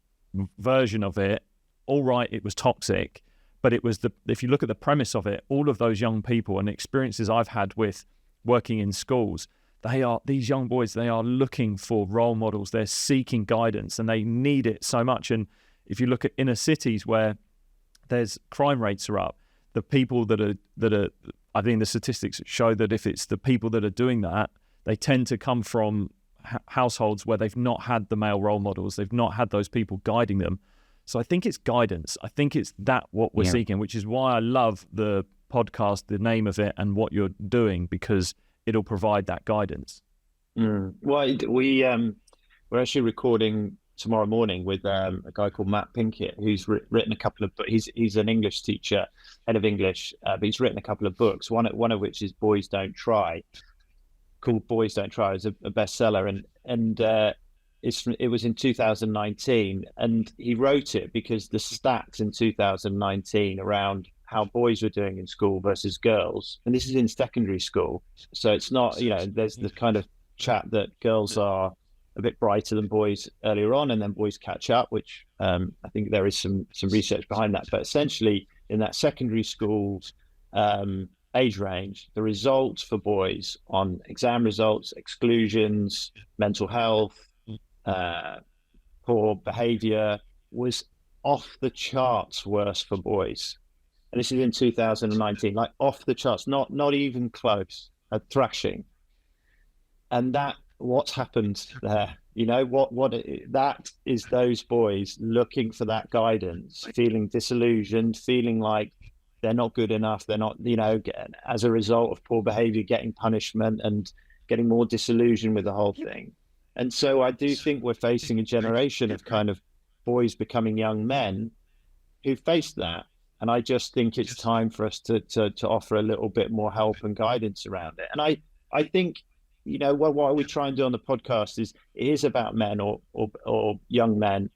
version of it. All right, it was toxic, but it was if you look at the premise of it, all of those young people and experiences I've had with working in schools, these young boys, they are looking for role models. They're seeking guidance, and they need it so much. And if you look at inner cities where there's crime rates are up, the people that are, I think the statistics show that if it's the people that are doing that, they tend to come from households where they've not had the male role models. They've not had those people guiding them. So I think it's guidance. I think it's what we're seeking, which is why I love the podcast, the name of it, and what you're doing, because it'll provide that guidance. Well, we're actually recording tomorrow morning with a guy called Matt Pinkett, who's written a couple of books. He's an English teacher, head of English, but he's written a couple of books. One of which is Boys Don't Try, called Boys Don't Try. It's a bestseller, and it was in 2019, and he wrote it because the stats in 2019 around how boys were doing in school versus girls, and this is in secondary school, so it's not, there's the kind of chat that girls are a bit brighter than boys earlier on, and then boys catch up, which I think there is some research behind that. But essentially, in that secondary school age range, the results for boys on exam results, exclusions, mental health, poor behavior was off the charts worse for boys. And this is in 2019, like off the charts, not even close, a thrashing. And what's happened there? That is those boys looking for that guidance, feeling disillusioned, feeling like they're not good enough. They're not, as a result of poor behavior, getting punishment and getting more disillusioned with the whole thing. And so I do think we're facing a generation of kind of boys becoming young men who face that. And I just think it's time for us to offer a little bit more help and guidance around it. And I think, what we try and do on the podcast it is about men or young men,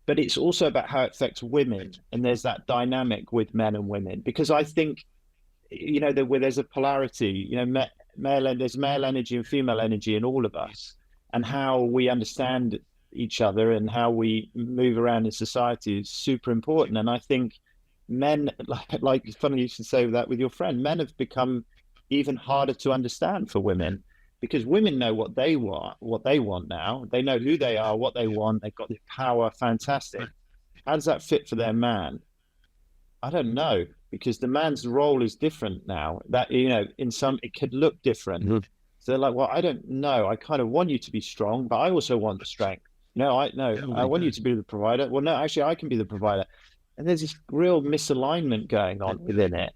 but it's also about how it affects women. And there's that dynamic with men and women, because I think, there's a polarity, there's male energy and female energy in all of us, and how we understand each other and how we move around in society is super important. And I think men, like it's funny you should say that with your friend, men have become even harder to understand for women, because women know what they want now. They know who they are, what they want. They've got the power. Fantastic. How does that fit for their man? I don't know, because the man's role is different now. That, it could look different. Mm-hmm. So they're like, well, I don't know. I kind of want you to be strong, but I also want the strength. I want you to be the provider. Well, no, actually, I can be the provider. And there's this real misalignment going on within it.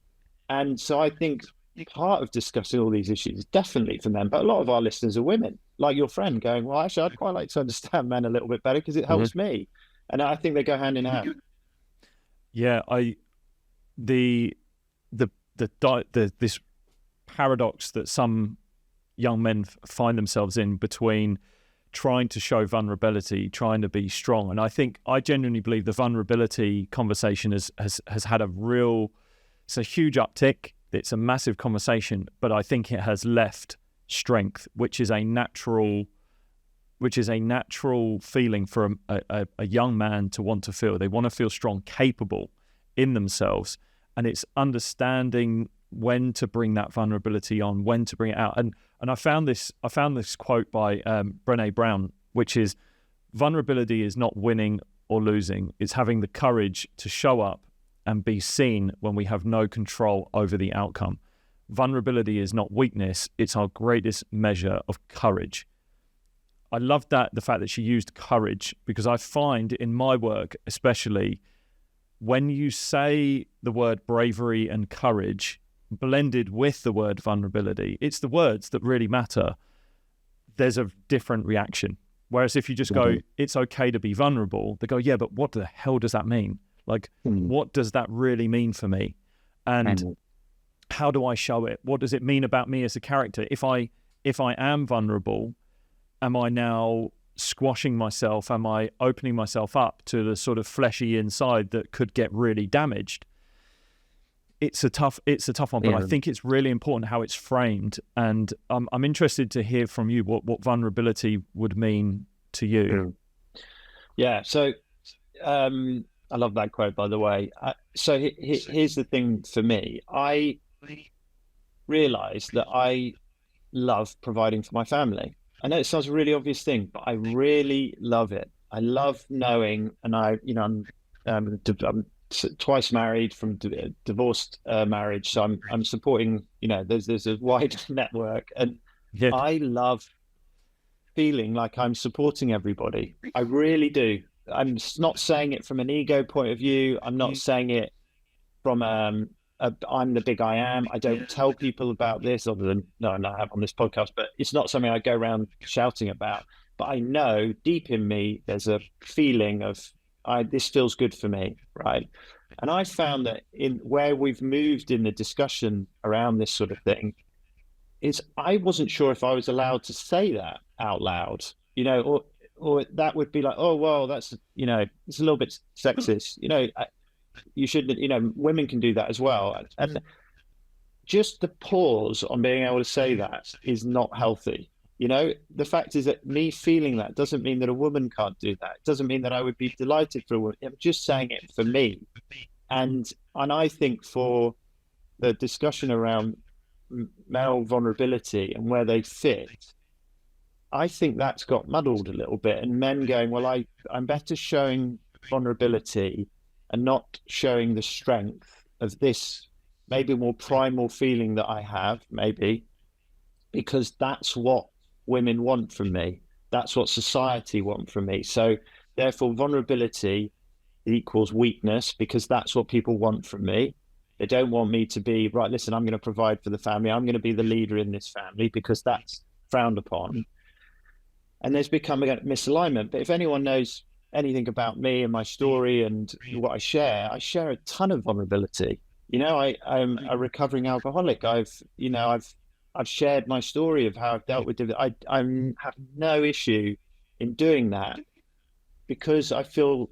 And so I think part of discussing all these issues is definitely for men, but a lot of our listeners are women, like your friend, going, well, actually, I'd quite like to understand men a little bit better because it helps me. And I think they go hand in hand. Yeah, this paradox that some young men find themselves in between trying to show vulnerability, trying to be strong. And I genuinely believe the vulnerability conversation has had it's a huge uptick. It's a massive conversation, but I think it has left strength, which is a natural feeling for a young man to want to feel. They want to feel strong, capable in themselves. And it's understanding when to bring that vulnerability on, when to bring it out. And I found this quote by Brené Brown, which is, vulnerability is not winning or losing. It's having the courage to show up and be seen when we have no control over the outcome. Vulnerability is not weakness. It's our greatest measure of courage. I love the fact that she used courage, because I find in my work, especially, when you say the word bravery and courage blended with the word vulnerability, it's the words that really matter. There's a different reaction. Whereas if you just go, it's okay to be vulnerable, they go, yeah, but what the hell does that mean? Like, what does that really mean for me? And how do I show it? What does it mean about me as a character? If I am vulnerable, am I now squashing myself? Am I opening myself up to the sort of fleshy inside that could get really damaged? It's a tough one, but I think it's really important how it's framed. And I'm interested to hear from you what vulnerability would mean to you. Yeah. So I love that quote, by the way. So here's the thing for me. I realized that I love providing for my family. I know it sounds a really obvious thing, but I really love it. I love knowing, and I'm twice married from divorced marriage, so I'm supporting. There's a wide network, and I love feeling like I'm supporting everybody. I really do. I'm not saying it from an ego point of view. I'm not saying it from I'm the big I am. I don't tell people about this, other than I have on this podcast, but it's not something I go around shouting about. But I know deep in me there's a feeling of this feels good for me, right? And I found that in where we've moved in the discussion around this sort of thing is I wasn't sure if I was allowed to say that out loud, or that would be like, oh well, that's it's a little bit sexist, you shouldn't, women can do that as well. And just the pause on being able to say that is not healthy. The fact is that me feeling that doesn't mean that a woman can't do that. It doesn't mean that I would be delighted for a woman. I'm just saying it for me. And I think for the discussion around male vulnerability and where they fit, I think that's got muddled a little bit. And men going, well, I'm better showing vulnerability and not showing the strength of this maybe more primal feeling that I have, maybe, because that's what women want from me. That's what society want from me. So therefore, vulnerability equals weakness, because that's what people want from me. They don't want me to be, right, listen, I'm going to provide for the family. I'm going to be the leader in this family, because that's frowned upon. And there's become a misalignment. But if anyone knows anything about me and my story and what I share a ton of vulnerability. I'm a recovering alcoholic. I've shared my story of how I've dealt with it. I have no issue in doing that, because I feel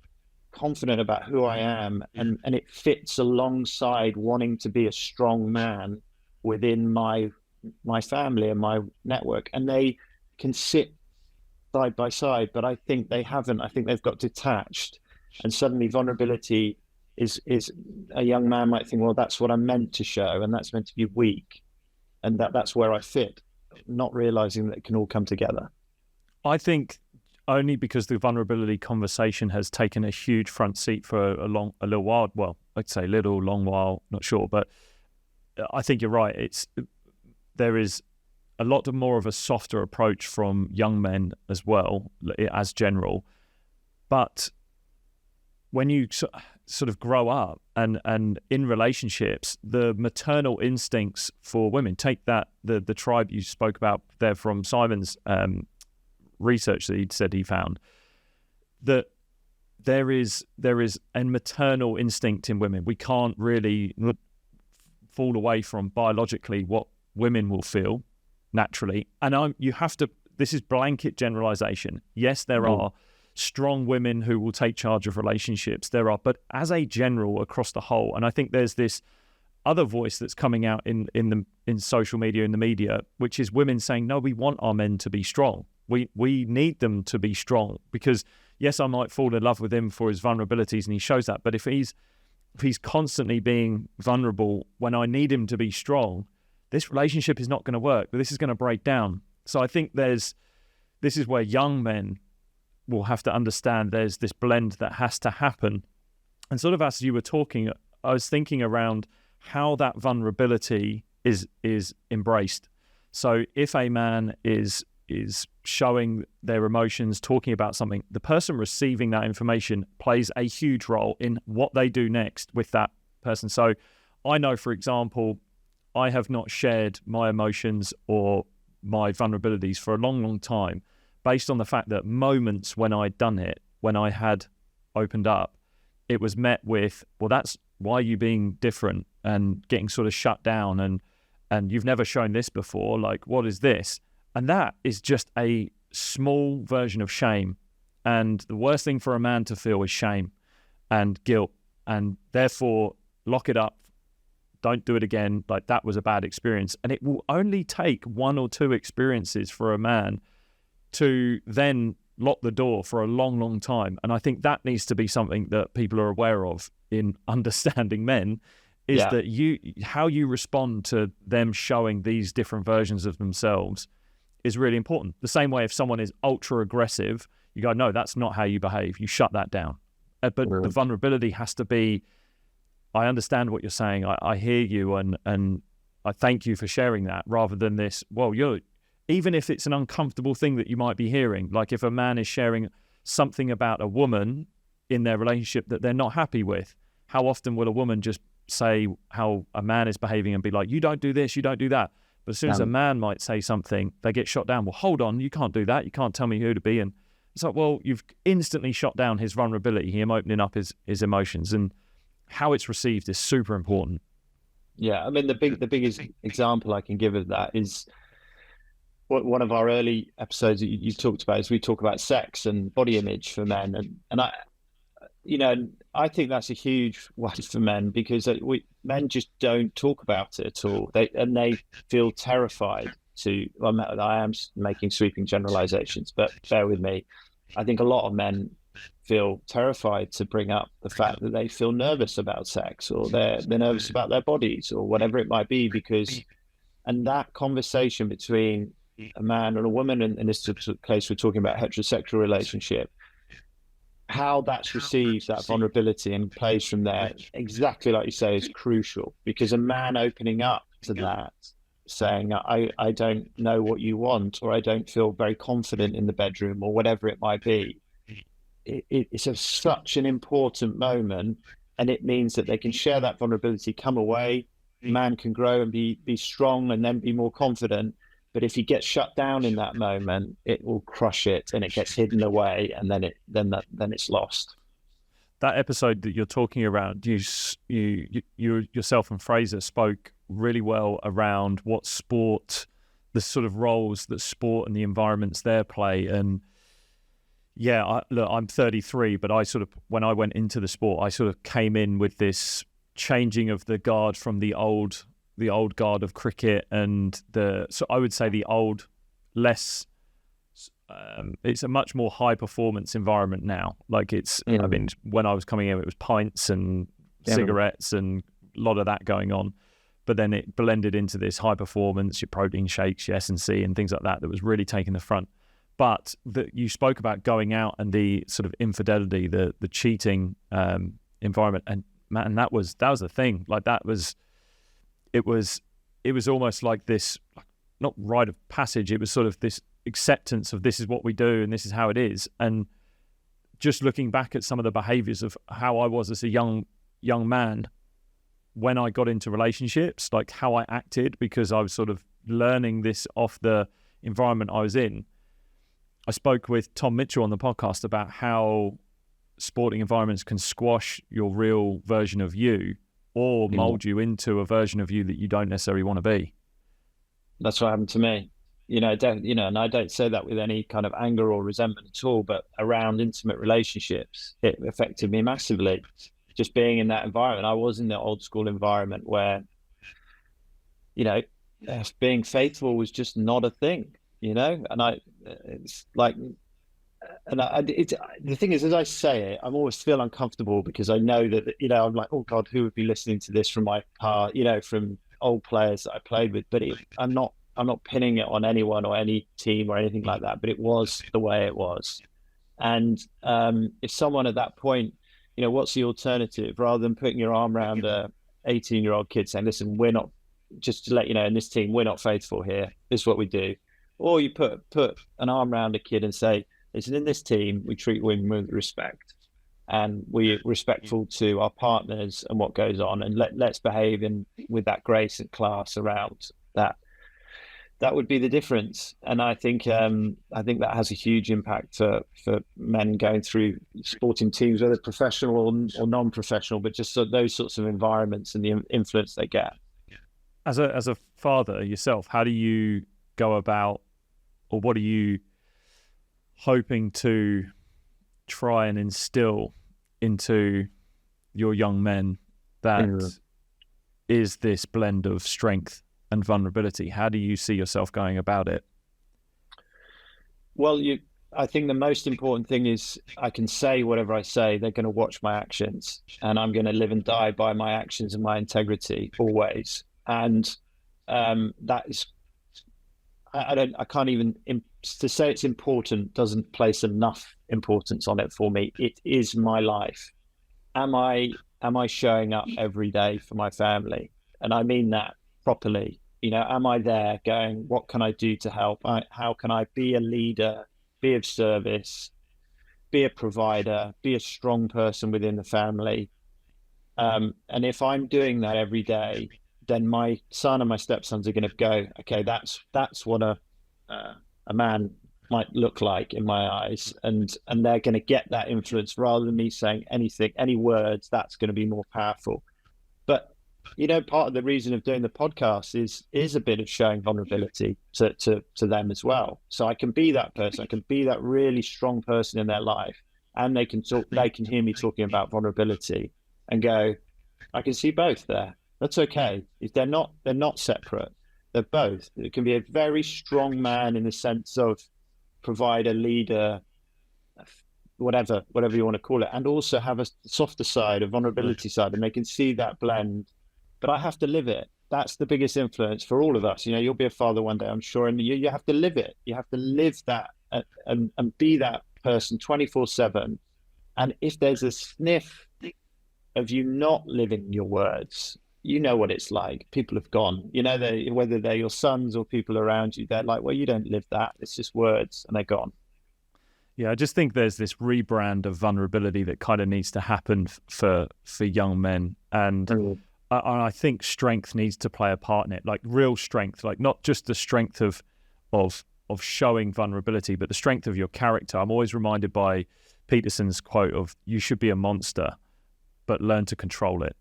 confident about who I am, and it fits alongside wanting to be a strong man within my family and my network. And they can sit side by side, but I think they haven't. I think they've got detached, and suddenly vulnerability is a young man might think, well, that's what I'm meant to show, and that's meant to be weak, and that's where I fit, not realizing that it can all come together. I think only because the vulnerability conversation has taken a huge front seat for a little while. Well, I'd say long while, not sure, but I think you're right. There is a lot more of a softer approach from young men as well, as general. But when you sort of grow up and in relationships, the maternal instincts for women, take that, the tribe you spoke about there from Simon's research that he said he found, that there is a maternal instinct in women. We can't really fall away from biologically what women will feel naturally. And you have to, this is blanket generalization. Yes, there are strong women who will take charge of relationships. There are, but as a general across the whole, and I think there's this other voice that's coming out in social media, in the media, which is women saying, no, we want our men to be strong. We need them to be strong, because yes, I might fall in love with him for his vulnerabilities and he shows that, but if he's constantly being vulnerable when I need him to be strong, this relationship is not going to work, but this is going to break down. So I think this is where young men will have to understand there's this blend that has to happen. And sort of as you were talking, I was thinking around how that vulnerability is embraced. So if a man is showing their emotions, talking about something, the person receiving that information plays a huge role in what they do next with that person. So I know, for example, I have not shared my emotions or my vulnerabilities for a long, long time, based on the fact that moments when I'd done it, when I had opened up, it was met with, well, that's why are you being different, and getting sort of shut down, and you've never shown this before, like, what is this? And that is just a small version of shame. And the worst thing for a man to feel is shame and guilt, and therefore lock it up. Don't do it again. Like, that was a bad experience. And it will only take one or two experiences for a man to then lock the door for a long, long time. And I think that needs to be something that people are aware of in understanding men, is that how you respond to them showing these different versions of themselves is really important. The same way if someone is ultra aggressive, you go, no, that's not how you behave. You shut that down. But the vulnerability has to be, I understand what you're saying. I hear you, and I thank you for sharing that, rather than this, well, even if it's an uncomfortable thing that you might be hearing, like if a man is sharing something about a woman in their relationship that they're not happy with, how often will a woman just say how a man is behaving and be like, you don't do this, you don't do that. But as soon as a man might say something, they get shot down. Well, hold on, you can't do that. You can't tell me who to be. And it's like, well, you've instantly shot down his vulnerability, him opening up his emotions, and how it's received is super important. Yeah, I mean, the biggest example I can give of that is one of our early episodes that you talked about, is we talk about sex and body image for men, and I think that's a huge one for men, because men just don't talk about it at all. They feel terrified to. Well, I am making sweeping generalizations, but bear with me. I think a lot of men feel terrified to bring up the fact that they feel nervous about sex, or they're nervous about their bodies, or whatever it might be, and that conversation between a man and a woman, and in this case we're talking about heterosexual relationship, how that's received, that vulnerability, and plays from there, exactly like you say, is crucial. Because a man opening up to that, saying, I don't know what you want, or I don't feel very confident in the bedroom, or whatever it might be, it's such an important moment, and it means that they can share that vulnerability, come away, man can grow and be strong, and then be more confident. But if he gets shut down in that moment, it will crush it, and it gets hidden away, and then it's lost. That episode that you're talking around, you yourself and Fraser spoke really well around what sport, the sort of roles that sport and the environments there play. And yeah, look, I'm 33, but when I went into the sport, I sort of came in with this changing of the guard from the old guard of cricket, and so I would say the old, less. It's a much more high performance environment now. Like it's, I mean, when I was coming in, it was pints and cigarettes and a lot of that going on. But then it blended into this high performance, your protein shakes, your S&C and things like that was really taking the front. But you spoke about going out and the sort of infidelity, the cheating environment, and man, that was the thing. Like it was almost like this, not rite of passage. It was sort of this acceptance of, this is what we do and this is how it is. And just looking back at some of the behaviors of how I was as a young man when I got into relationships, like how I acted, because I was sort of learning this off the environment I was in. I spoke with Tom Mitchell on the podcast about how sporting environments can squash your real version of you, or mold you into a version of you that you don't necessarily want to be. That's what happened to me. And I don't say that with any kind of anger or resentment at all, but around intimate relationships, it affected me massively. Just being in that environment, I was in the old school environment where, you know, being faithful was just not a thing, and it's like, the thing is, as I say it, I'm always feel uncomfortable because I know that, I'm like, oh God, who would be listening to this from my car, from old players that I played with, but I'm not pinning it on anyone or any team or anything like that, but it was the way it was. And if someone at that point, what's the alternative rather than putting your arm around a 18-year-old kid saying, listen, we're not, just to let you know, in this team, we're not faithful here. This is what we do. Or you put an arm around a kid and say, listen, in this team, we treat women with respect and we're respectful to our partners and what goes on. And let's behave with that grace and class around that. That would be the difference. And I think that has a huge impact for men going through sporting teams, whether professional or non-professional, but just those sorts of environments and the influence they get. As a father yourself, how do you go about, or what are you hoping to try and instill into your young men that is this blend of strength and vulnerability? How do you see yourself going about it? Well, I think the most important thing is I can say whatever I say, they're going to watch my actions, and I'm going to live and die by my actions and my integrity always. And that is, I can't even, to say it's important doesn't place enough importance on it for me. It is my life. Am I showing up every day for my family? And I mean that properly. Am I there going, what can I do to help? How can I be a leader, be of service, be a provider, be a strong person within the family? And if I'm doing that every day, then my son and my stepsons are going to go, okay, that's what a man might look like in my eyes, and they're going to get that influence rather than me saying anything, any words. That's going to be more powerful. But part of the reason of doing the podcast is a bit of showing vulnerability to them as well. So I can be that person. I can be that really strong person in their life, and they can hear me talking about vulnerability and go, I can see both there. That's okay. If they're not separate. They're both. It can be a very strong man in the sense of provider, leader, whatever you want to call it, and also have a softer side, a vulnerability side, and they can see that blend. But I have to live it. That's the biggest influence for all of us. You'll be a father one day, I'm sure, and you have to live it. You have to live that and be that person 24/7. And if there's a sniff of you not living your words, you know what it's like. People have gone. Whether they're your sons or people around you, they're like, well, you don't live that. It's just words, and they're gone. Yeah, I just think there's this rebrand of vulnerability that kind of needs to happen for young men. And I think strength needs to play a part in it, like real strength, like not just the strength of showing vulnerability, but the strength of your character. I'm always reminded by Peterson's quote of, you should be a monster, but learn to control it.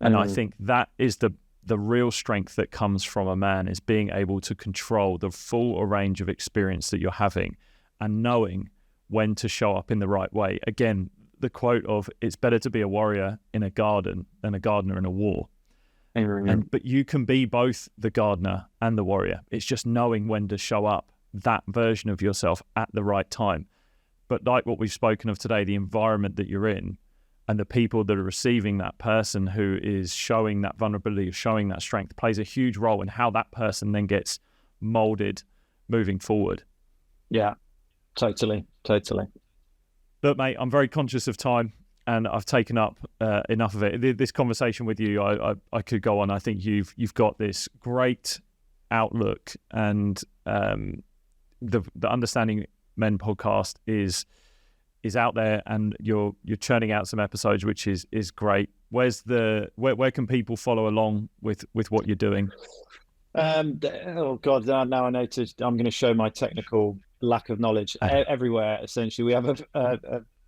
And I think that is the real strength that comes from a man, is being able to control the full range of experience that you're having and knowing when to show up in the right way. Again, the quote of, it's better to be a warrior in a garden than a gardener in a war. But you can be both the gardener and the warrior. It's just knowing when to show up that version of yourself at the right time. But like what we've spoken of today, the environment that you're in and the people that are receiving that person who is showing that vulnerability, showing that strength, plays a huge role in how that person then gets molded moving forward. Yeah, totally. Look, mate, I'm very conscious of time and I've taken up enough of it. This conversation with you, I could go on. I think you've got this great outlook, and the Understanding Men podcast is out there, and you're churning out some episodes, which is great. Where can people follow along with what you're doing? Oh God, now I noticed I'm going to show my technical lack of knowledge everywhere. Essentially, we have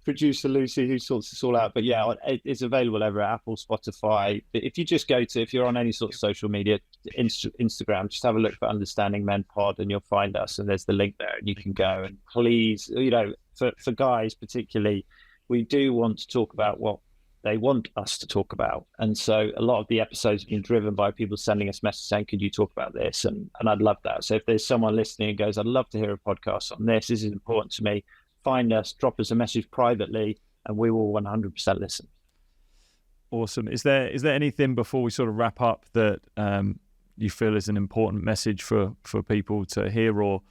producer Lucy who sorts this all out. But yeah, it's available everywhere, Apple, Spotify. If you just if you're on any sort of social media, Instagram, just have a look for Understanding Men Pod and you'll find us, and there's the link there and you can go. And please, for guys particularly, we do want to talk about what they want us to talk about. And so a lot of the episodes have been driven by people sending us messages saying, could you talk about this? And I'd love that. So if there's someone listening and goes, I'd love to hear a podcast on this is important to me, find us, drop us a message privately, and we will 100% listen. Awesome. Is there anything before we sort of wrap up that you feel is an important message for people to hear, or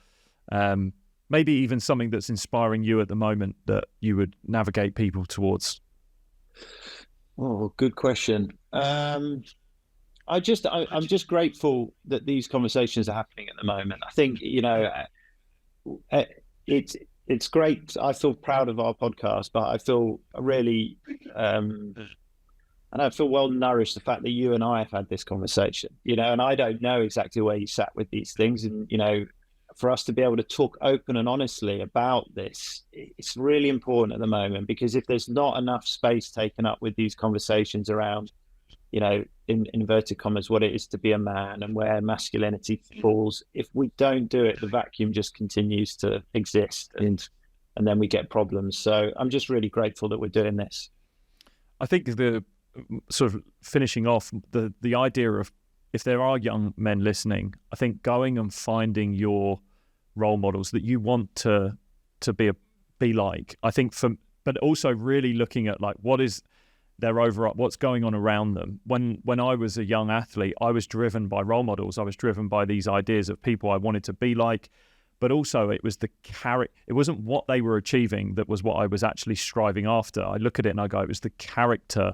maybe even something that's inspiring you at the moment that you would navigate people towards? Oh, good question. I'm just grateful that these conversations are happening at the moment. I think, it's great. I feel proud of our podcast, but I feel really, and I feel well nourished the fact that you and I have had this conversation, and I don't know exactly where you sat with these things. And, for us to be able to talk open and honestly about this, it's really important at the moment, because if there's not enough space taken up with these conversations around, in inverted commas, what it is to be a man and where masculinity falls, if we don't do it, the vacuum just continues to exist and then we get problems. So I'm just really grateful that we're doing this. I think the sort of finishing off the idea of, if there are young men listening, I think going and finding your role models that you want to be like. I think but also really looking at like what is their what's going on around them. When I was a young athlete, I was driven by role models. I was driven by these ideas of people I wanted to be like, but also it was the character. It wasn't what they were achieving that was what I was actually striving after. I look at it and I go, it was the character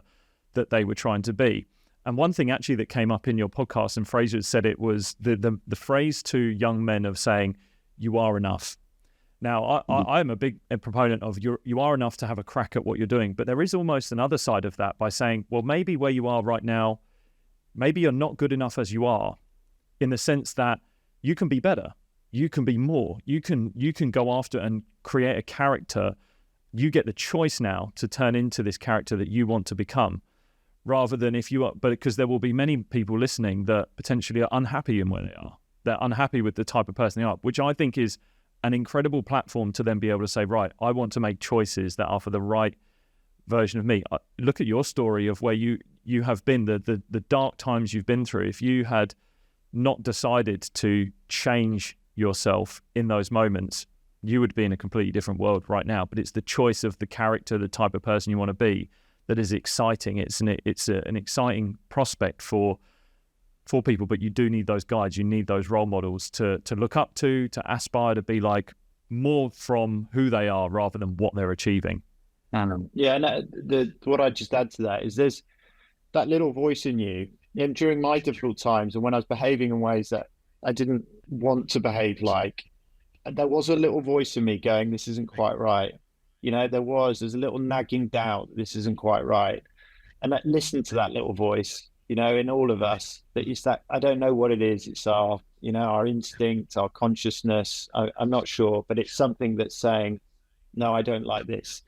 that they were trying to be. And one thing actually that came up in your podcast, and Fraser said it, was the phrase to young men of saying, you are enough. Now, I am a big proponent of you are enough to have a crack at what you're doing, but there is almost another side of that by saying, well, maybe where you are right now, maybe you're not good enough as you are, in the sense that you can be better, you can be more, you can go after and create a character. You get the choice now to turn into this character that you want to become. Rather than because there will be many people listening that potentially are unhappy in where they are. They're unhappy with the type of person they are, which I think is an incredible platform to then be able to say, right, I want to make choices that are for the right version of me. Look at your story of where you have been, the dark times you've been through. If you had not decided to change yourself in those moments, you would be in a completely different world right now. But it's the choice of the character, the type of person you want to be, that is exciting. It's an exciting prospect for people, but you do need those guides. You need those role models to look up to aspire to be like, more from who they are rather than what they're achieving. Yeah, and what I just add to that is there's that little voice in you. And during my difficult times, and when I was behaving in ways that I didn't want to behave like, there was a little voice in me going, this isn't quite right. There's a little nagging doubt, this isn't quite right. And listen to that little voice, in all of us, that is that, I don't know what it is. It's our instinct, our consciousness. I'm not sure, but it's something that's saying, no, I don't like this.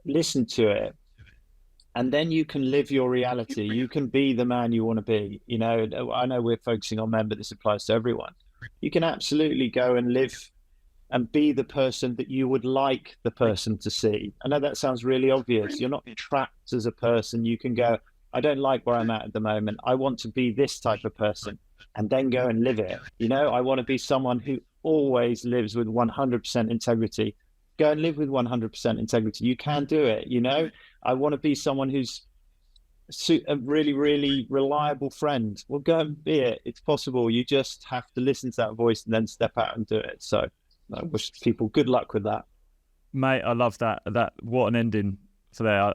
Listen to it. And then you can live your reality. You can be the man you want to be. I know we're focusing on men, but this applies to everyone. You can absolutely go and live and be the person that you would like the person to see. I know that sounds really obvious. You're not trapped as a person. You can go, I don't like where I'm at the moment. I want to be this type of person, and then go and live it. I want to be someone who always lives with 100% integrity. Go and live with 100% integrity. You can do it. I want to be someone who's a really, really reliable friend. Well, go and be it. It's possible. You just have to listen to that voice and then step out and do it. So I wish people good luck with that. Mate, I love that. What an ending for there. I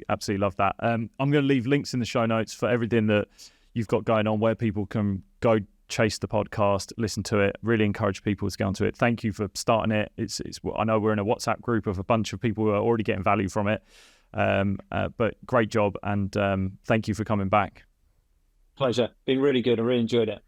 absolutely love that. I'm going to leave links in the show notes for everything that you've got going on, where people can go chase the podcast, listen to it. Really encourage people to go onto it. Thank you for starting it. I know we're in a WhatsApp group of a bunch of people who are already getting value from it. But great job, and thank you for coming back. Pleasure. Been really good. I really enjoyed it.